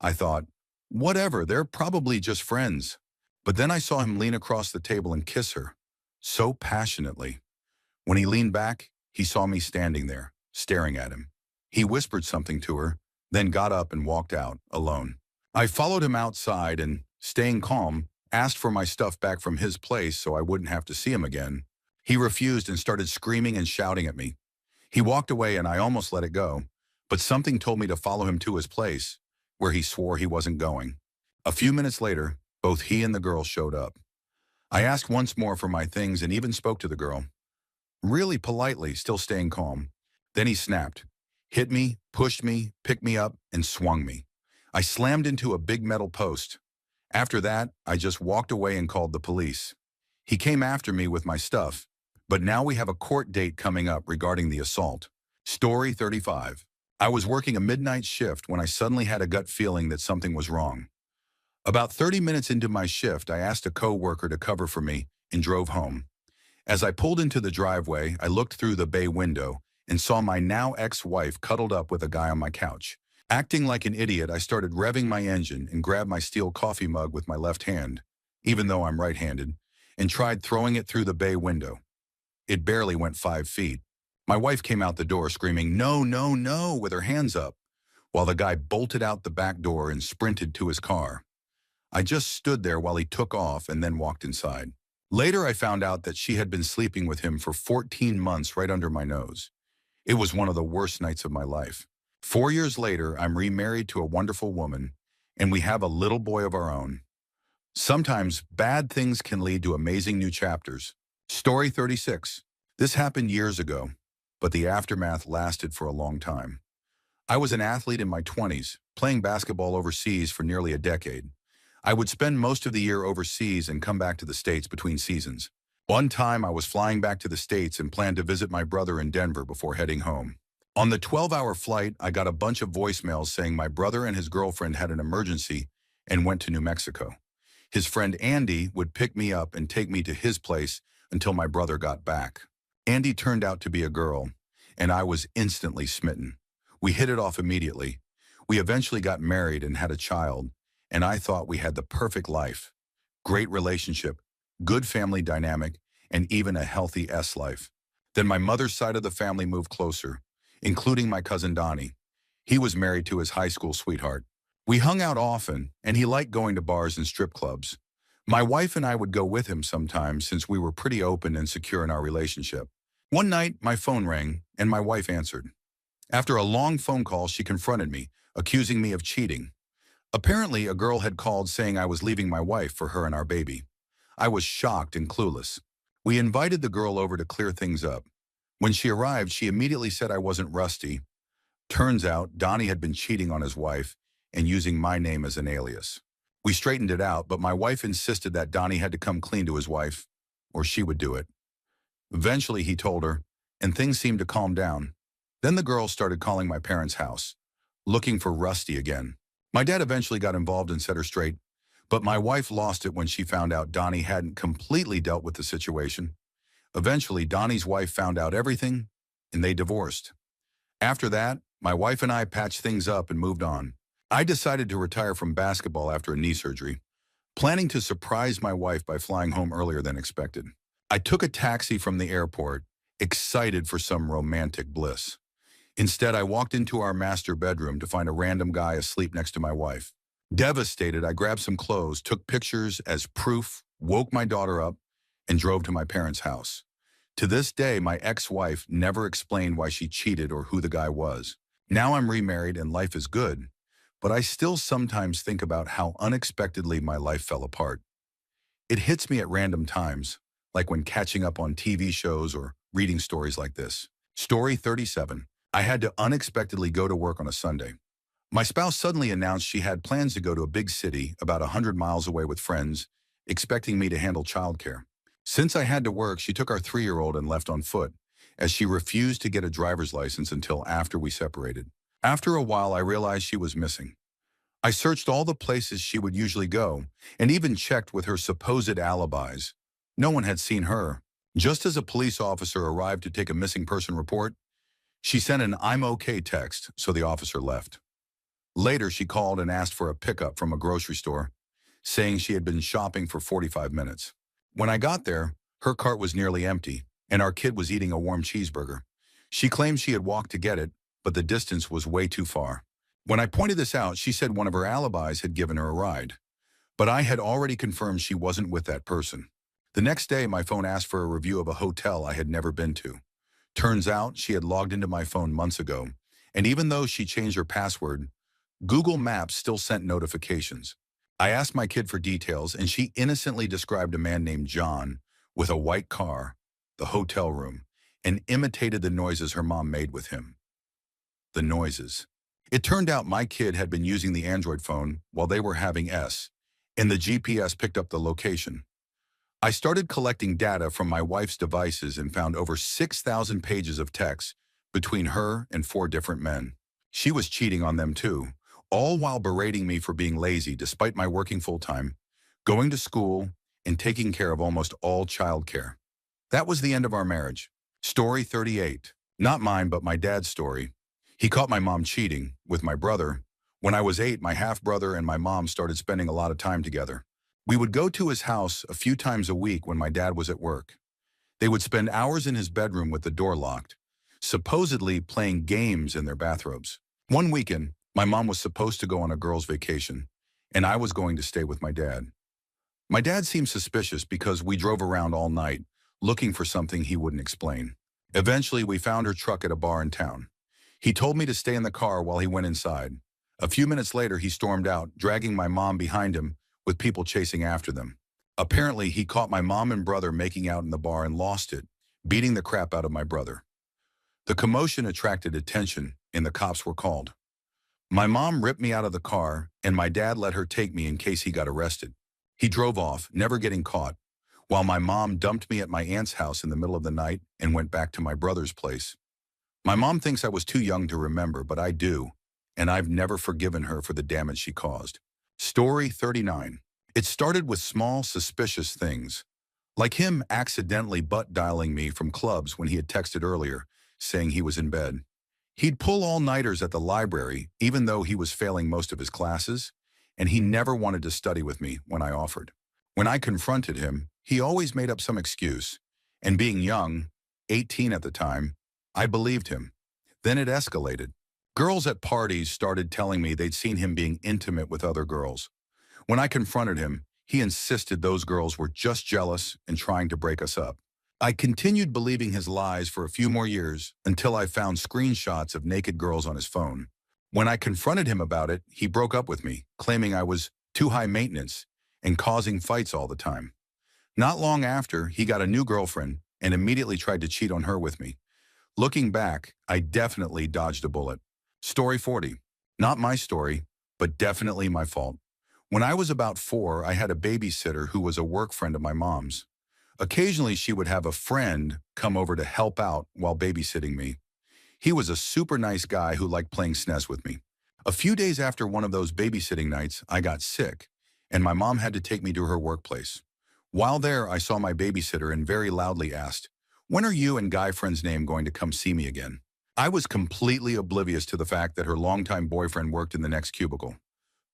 I thought, whatever, they're probably just friends. But then I saw him lean across the table and kiss her, so passionately. When he leaned back, he saw me standing there, staring at him. He whispered something to her, then got up and walked out, alone. I followed him outside and, staying calm, asked for my stuff back from his place so I wouldn't have to see him again. He refused and started screaming and shouting at me. He walked away and I almost let it go, but something told me to follow him to his place, where he swore he wasn't going. A few minutes later, both he and the girl showed up. I asked once more for my things and even spoke to the girl. Really politely, still staying calm. Then he snapped, hit me, pushed me, picked me up, and swung me. I slammed into a big metal post. After that, I just walked away and called the police. He came after me with my stuff, but now we have a court date coming up regarding the assault. Story 35. I was working a midnight shift when I suddenly had a gut feeling that something was wrong. About 30 minutes into my shift, I asked a co-worker to cover for me and drove home. As I pulled into the driveway, I looked through the bay window and saw my now ex-wife cuddled up with a guy on my couch. Acting like an idiot, I started revving my engine and grabbed my steel coffee mug with my left hand, even though I'm right-handed, and tried throwing it through the bay window. It barely went 5 feet. My wife came out the door screaming, "No, no, no," with her hands up, while the guy bolted out the back door and sprinted to his car. I just stood there while he took off and then walked inside. Later, I found out that she had been sleeping with him for 14 months right under my nose. It was one of the worst nights of my life. 4 years later, I'm remarried to a wonderful woman, and we have a little boy of our own. Sometimes bad things can lead to amazing new chapters. Story 36. This happened years ago, but the aftermath lasted for a long time. I was an athlete in my 20s, playing basketball overseas for nearly a decade. I would spend most of the year overseas and come back to the States between seasons. One time I was flying back to the States and planned to visit my brother in Denver before heading home. On the 12-hour flight, I got a bunch of voicemails saying my brother and his girlfriend had an emergency and went to New Mexico. His friend Andy would pick me up and take me to his place until my brother got back. Andy turned out to be a girl, and I was instantly smitten. We hit it off immediately. We eventually got married and had a child, and I thought we had the perfect life. Great relationship, good family dynamic, and even a healthy life. Then my mother's side of the family moved closer, including my cousin Donnie. He was married to his high school sweetheart. We hung out often, and he liked going to bars and strip clubs. My wife and I would go with him sometimes since we were pretty open and secure in our relationship. One night, my phone rang, and my wife answered. After a long phone call, she confronted me, accusing me of cheating. Apparently, a girl had called saying I was leaving my wife for her and our baby. I was shocked and clueless. We invited the girl over to clear things up. When she arrived, she immediately said I wasn't Rusty. Turns out, Donnie had been cheating on his wife and using my name as an alias. We straightened it out, but my wife insisted that Donnie had to come clean to his wife, or she would do it. Eventually, he told her, and things seemed to calm down. Then the girl started calling my parents' house, looking for Rusty again. My dad eventually got involved and set her straight, but my wife lost it when she found out Donnie hadn't completely dealt with the situation. Eventually, Donnie's wife found out everything, and they divorced. After that, my wife and I patched things up and moved on. I decided to retire from basketball after a knee surgery, planning to surprise my wife by flying home earlier than expected. I took a taxi from the airport, excited for some romantic bliss. Instead, I walked into our master bedroom to find a random guy asleep next to my wife. Devastated, I grabbed some clothes, took pictures as proof, woke my daughter up, and drove to my parents' house. To this day, my ex-wife never explained why she cheated or who the guy was. Now I'm remarried and life is good, but I still sometimes think about how unexpectedly my life fell apart. It hits me at random times, like when catching up on TV shows or reading stories like this. Story 37. I had to unexpectedly go to work on a Sunday. My spouse suddenly announced she had plans to go to a big city about 100 miles away with friends, expecting me to handle childcare. Since I had to work, she took our 3-year-old and left on foot, as she refused to get a driver's license until after we separated. After a while, I realized she was missing. I searched all the places she would usually go, and even checked with her supposed alibis. No one had seen her. Just as a police officer arrived to take a missing person report, she sent an "I'm okay" text, so the officer left. Later, she called and asked for a pickup from a grocery store, saying she had been shopping for 45 minutes. When I got there, her cart was nearly empty, and our kid was eating a warm cheeseburger. She claimed she had walked to get it, but the distance was way too far. When I pointed this out, she said one of her alibis had given her a ride, but I had already confirmed she wasn't with that person. The next day, my phone asked for a review of a hotel I had never been to. Turns out she had logged into my phone months ago, and even though she changed her password, Google Maps still sent notifications. I asked my kid for details, and she innocently described a man named John with a white car, the hotel room, and imitated the noises her mom made with him. The noises. It turned out my kid had been using the Android phone while they were having S, and the GPS picked up the location. I started collecting data from my wife's devices and found over 6,000 pages of text between her and 4 different men. She was cheating on them too, all while berating me for being lazy despite my working full-time, going to school, and taking care of almost all childcare. That was the end of our marriage. Story 38. Not mine, but my dad's story. He caught my mom cheating with my brother. When I was 8, my half-brother and my mom started spending a lot of time together. We would go to his house a few times a week when my dad was at work. They would spend hours in his bedroom with the door locked, supposedly playing games in their bathrobes. One weekend, my mom was supposed to go on a girls' vacation, and I was going to stay with my dad. My dad seemed suspicious because we drove around all night, looking for something he wouldn't explain. Eventually, we found her truck at a bar in town. He told me to stay in the car while he went inside. A few minutes later, he stormed out, dragging my mom behind him, with people chasing after them. Apparently, he caught my mom and brother making out in the bar and lost it, beating the crap out of my brother. The commotion attracted attention, and the cops were called. My mom ripped me out of the car, and my dad let her take me in case he got arrested. He drove off, never getting caught, while my mom dumped me at my aunt's house in the middle of the night and went back to my brother's place. My mom thinks I was too young to remember, but I do, and I've never forgiven her for the damage she caused. Story 39. It started with small, suspicious things, like him accidentally butt-dialing me from clubs when he had texted earlier, saying he was in bed. He'd pull all-nighters at the library, even though he was failing most of his classes, and he never wanted to study with me when I offered. When I confronted him, he always made up some excuse, and being young, 18 at the time, I believed him. Then it escalated. Girls at parties started telling me they'd seen him being intimate with other girls. When I confronted him, he insisted those girls were just jealous and trying to break us up. I continued believing his lies for a few more years until I found screenshots of naked girls on his phone. When I confronted him about it, he broke up with me, claiming I was too high maintenance and causing fights all the time. Not long after, he got a new girlfriend and immediately tried to cheat on her with me. Looking back, I definitely dodged a bullet. Story 40. Not my story, but definitely my fault. When I was about 4, I had a babysitter who was a work friend of my mom's. Occasionally, she would have a friend come over to help out while babysitting me. He was a super nice guy who liked playing SNES with me. A few days after one of those babysitting nights, I got sick, and my mom had to take me to her workplace. While there, I saw my babysitter and very loudly asked, "When are you and guy friend's name going to come see me again?" I was completely oblivious to the fact that her longtime boyfriend worked in the next cubicle.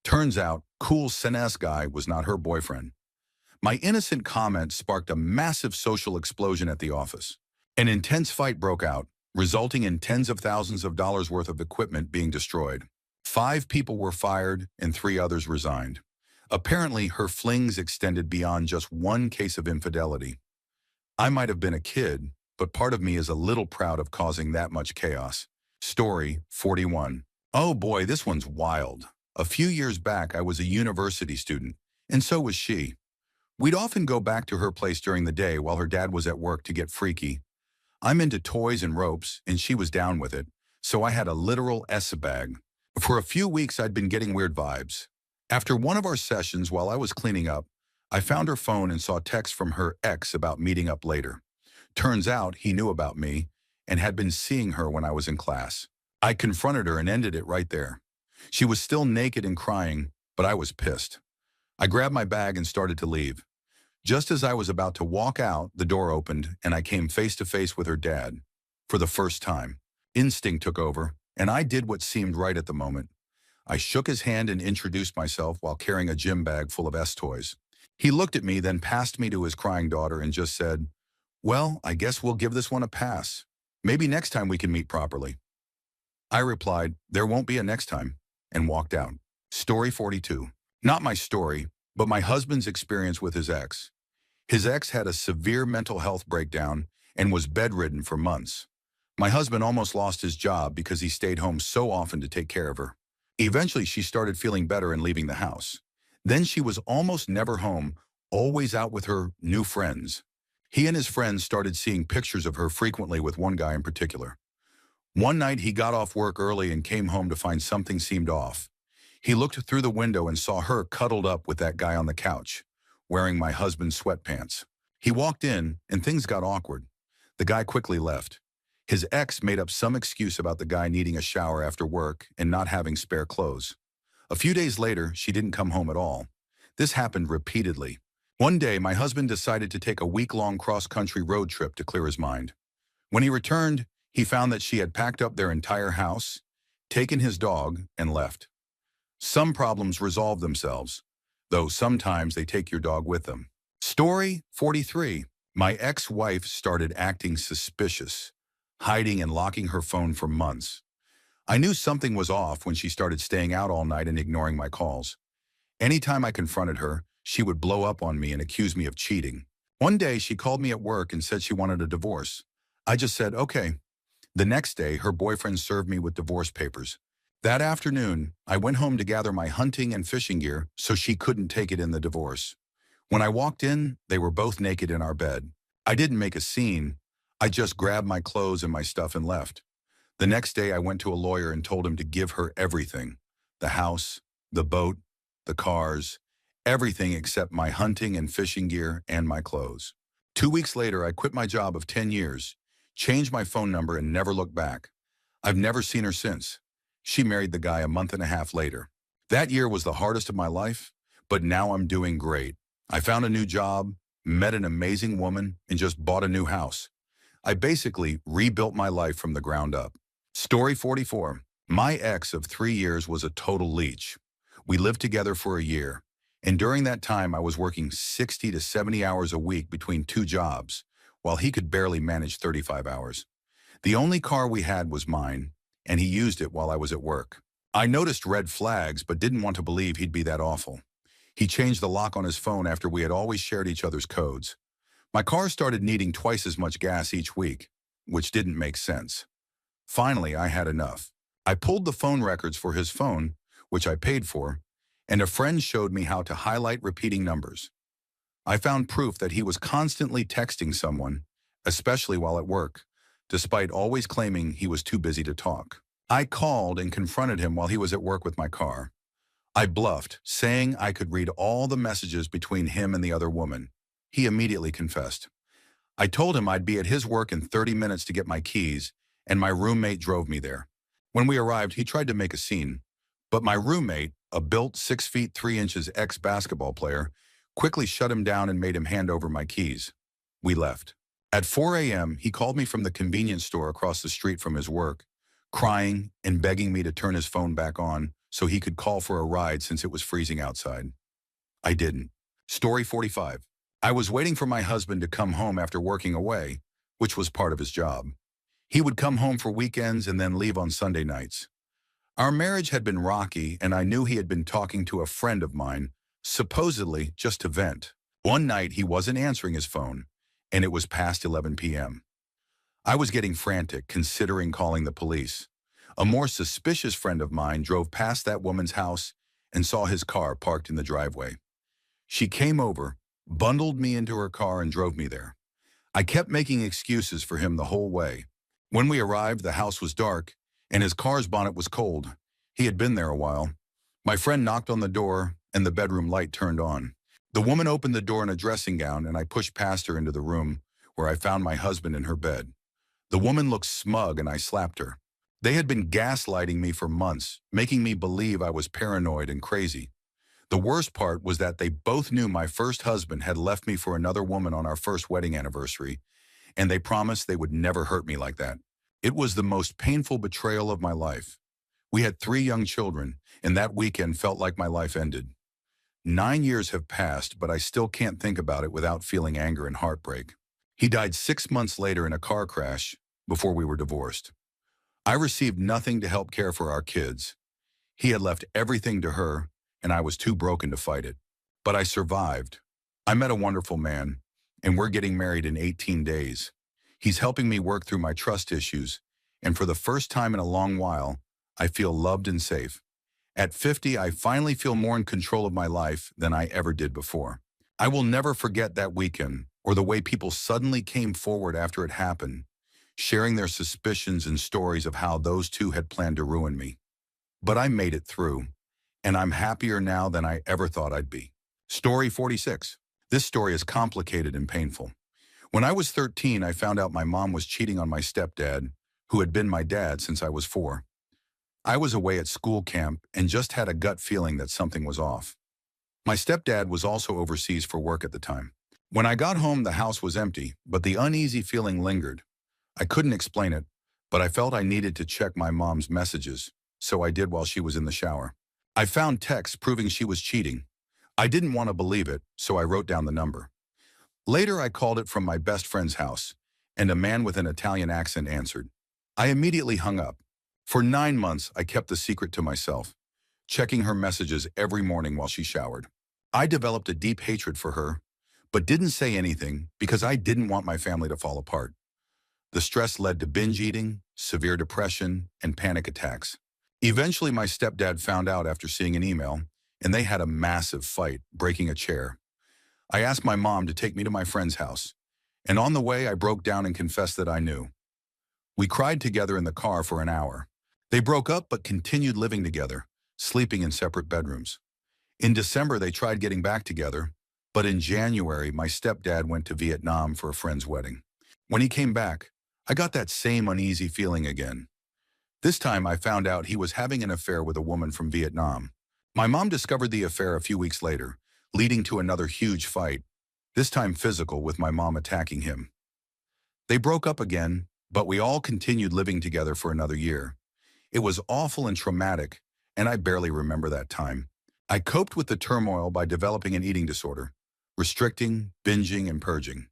Turns out, cool SNES guy was not her boyfriend. My innocent comment sparked a massive social explosion at the office. An intense fight broke out, resulting in tens of thousands of dollars worth of equipment being destroyed. 5 people were fired and 3 others resigned. Apparently, her flings extended beyond just one case of infidelity. I might have been a kid, but part of me is a little proud of causing that much chaos. Story 41. Oh boy, this one's wild. A few years back, I was a university student, and so was she. We'd often go back to her place during the day while her dad was at work to get freaky. I'm into toys and ropes, and she was down with it, so I had a literal bag. For a few weeks, I'd been getting weird vibes. After one of our sessions while I was cleaning up, I found her phone and saw texts from her ex about meeting up later. Turns out he knew about me and had been seeing her when I was in class. I confronted her and ended it right there. She was still naked and crying, but I was pissed. I grabbed my bag and started to leave. Just as I was about to walk out, the door opened and I came face to face with her dad. For the first time, instinct took over, and I did what seemed right at the moment. I shook his hand and introduced myself while carrying a gym bag full of toys. He looked at me, then passed me to his crying daughter and just said, "Well, I guess we'll give this one a pass. Maybe next time we can meet properly." I replied, "There won't be a next time," and walked out. Story 42. Not my story, but my husband's experience with his ex. His ex had a severe mental health breakdown and was bedridden for months. My husband almost lost his job because he stayed home so often to take care of her. Eventually, she started feeling better and leaving the house. Then she was almost never home, always out with her new friends. He and his friends started seeing pictures of her frequently with one guy in particular. One night, he got off work early and came home to find something seemed off. He looked through the window and saw her cuddled up with that guy on the couch, wearing my husband's sweatpants. He walked in, and things got awkward. The guy quickly left. His ex made up some excuse about the guy needing a shower after work and not having spare clothes. A few days later, she didn't come home at all. This happened repeatedly. One day, my husband decided to take a week-long cross-country road trip to clear his mind. When he returned, he found that she had packed up their entire house, taken his dog, and left. Some problems resolve themselves, though sometimes they take your dog with them. Story 43. My ex-wife started acting suspicious, hiding and locking her phone for months. I knew something was off when she started staying out all night and ignoring my calls. Anytime I confronted her, she would blow up on me and accuse me of cheating. One day, she called me at work and said she wanted a divorce. I just said, okay. The next day, her boyfriend served me with divorce papers. That afternoon, I went home to gather my hunting and fishing gear so she couldn't take it in the divorce. When I walked in, they were both naked in our bed. I didn't make a scene. I just grabbed my clothes and my stuff and left. The next day, I went to a lawyer and told him to give her everything. The house, the boat, the cars, everything except my hunting and fishing gear and my clothes. 2 weeks later, I quit my job of 10 years, changed my phone number, and never looked back. I've never seen her since. She married the guy a month and a half later. That year was the hardest of my life, but now I'm doing great. I found a new job, met an amazing woman, and just bought a new house. I basically rebuilt my life from the ground up. Story 44. My ex of 3 years was a total leech. We lived together for a year, and during that time I was working 60 to 70 hours a week between 2 jobs, while he could barely manage 35 hours. The only car we had was mine, and he used it while I was at work. I noticed red flags, but didn't want to believe he'd be that awful. He changed the lock on his phone after we had always shared each other's codes. My car started needing twice as much gas each week, which didn't make sense. Finally, I had enough. I pulled the phone records for his phone, which I paid for, and a friend showed me how to highlight repeating numbers. I found proof that he was constantly texting someone, especially while at work, despite always claiming he was too busy to talk. I called and confronted him while he was at work with my car. I bluffed, saying I could read all the messages between him and the other woman. He immediately confessed. I told him I'd be at his work in 30 minutes to get my keys, and my roommate drove me there. When we arrived, he tried to make a scene, but my roommate, a built 6 feet 3 inches ex-basketball player, quickly shut him down and made him hand over my keys. We left. At 4 a.m., he called me from the convenience store across the street from his work, crying and begging me to turn his phone back on so he could call for a ride since it was freezing outside. I didn't. Story 45. I was waiting for my husband to come home after working away, which was part of his job. He would come home for weekends and then leave on Sunday nights. Our marriage had been rocky, and I knew he had been talking to a friend of mine, supposedly just to vent. One night, he wasn't answering his phone, and it was past 11 p.m. I was getting frantic, considering calling the police. A more suspicious friend of mine drove past that woman's house and saw his car parked in the driveway. She came over, bundled me into her car, and drove me there. I kept making excuses for him the whole way. When we arrived, the house was dark, and his car's bonnet was cold. He had been there a while. My friend knocked on the door, and the bedroom light turned on. The woman opened the door in a dressing gown, and I pushed past her into the room, where I found my husband in her bed. The woman looked smug, and I slapped her. They had been gaslighting me for months, making me believe I was paranoid and crazy. The worst part was that they both knew my first husband had left me for another woman on our first wedding anniversary, and they promised they would never hurt me like that. It was the most painful betrayal of my life. We had 3 young children, and that weekend felt like my life ended. 9 years have passed, but I still can't think about it without feeling anger and heartbreak. He died 6 months later in a car crash before we were divorced. I received nothing to help care for our kids. He had left everything to her, and I was too broken to fight it. But I survived. I met a wonderful man, and we're getting married in 18 days. He's helping me work through my trust issues, and for the first time in a long while, I feel loved and safe. At 50, I finally feel more in control of my life than I ever did before. I will never forget that weekend, or the way people suddenly came forward after it happened, sharing their suspicions and stories of how those two had planned to ruin me. But I made it through, and I'm happier now than I ever thought I'd be. Story 46. This story is complicated and painful. When I was 13, I found out my mom was cheating on my stepdad, who had been my dad since I was 4. I was away at school camp and just had a gut feeling that something was off. My stepdad was also overseas for work at the time. When I got home, the house was empty, but the uneasy feeling lingered. I couldn't explain it, but I felt I needed to check my mom's messages, so I did while she was in the shower. I found texts proving she was cheating. I didn't want to believe it, so I wrote down the number. Later, I called it from my best friend's house, and a man with an Italian accent answered. I immediately hung up. For 9 months, I kept the secret to myself, checking her messages every morning while she showered. I developed a deep hatred for her, but didn't say anything because I didn't want my family to fall apart. The stress led to binge eating, severe depression, and panic attacks. Eventually, my stepdad found out after seeing an email, and they had a massive fight, breaking a chair. I asked my mom to take me to my friend's house, and on the way, I broke down and confessed that I knew. We cried together in the car for an hour. They broke up but continued living together, sleeping in separate bedrooms. In December, they tried getting back together, but in January, my stepdad went to Vietnam for a friend's wedding. When he came back, I got that same uneasy feeling again. This time, I found out he was having an affair with a woman from Vietnam. My mom discovered the affair a few weeks later, leading to another huge fight, this time physical, with my mom attacking him. They broke up again, but we all continued living together for another year. It was awful and traumatic, and I barely remember that time. I coped with the turmoil by developing an eating disorder, restricting, binging, and purging.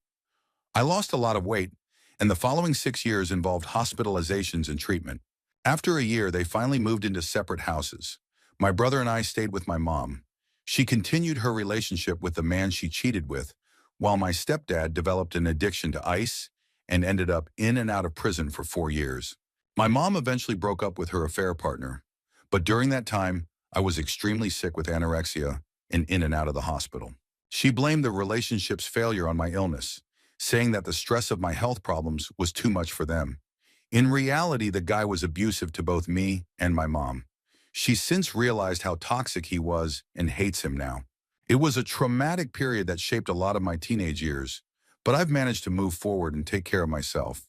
I lost a lot of weight, and the following 6 years involved hospitalizations and treatment. After a year, they finally moved into separate houses. My brother and I stayed with my mom. She continued her relationship with the man she cheated with, while my stepdad developed an addiction to ice and ended up in and out of prison for 4 years. My mom eventually broke up with her affair partner, but during that time, I was extremely sick with anorexia and in and out of the hospital. She blamed the relationship's failure on my illness, saying that the stress of my health problems was too much for them. In reality, the guy was abusive to both me and my mom. She's since realized how toxic he was and hates him now. It was a traumatic period that shaped a lot of my teenage years, but I've managed to move forward and take care of myself.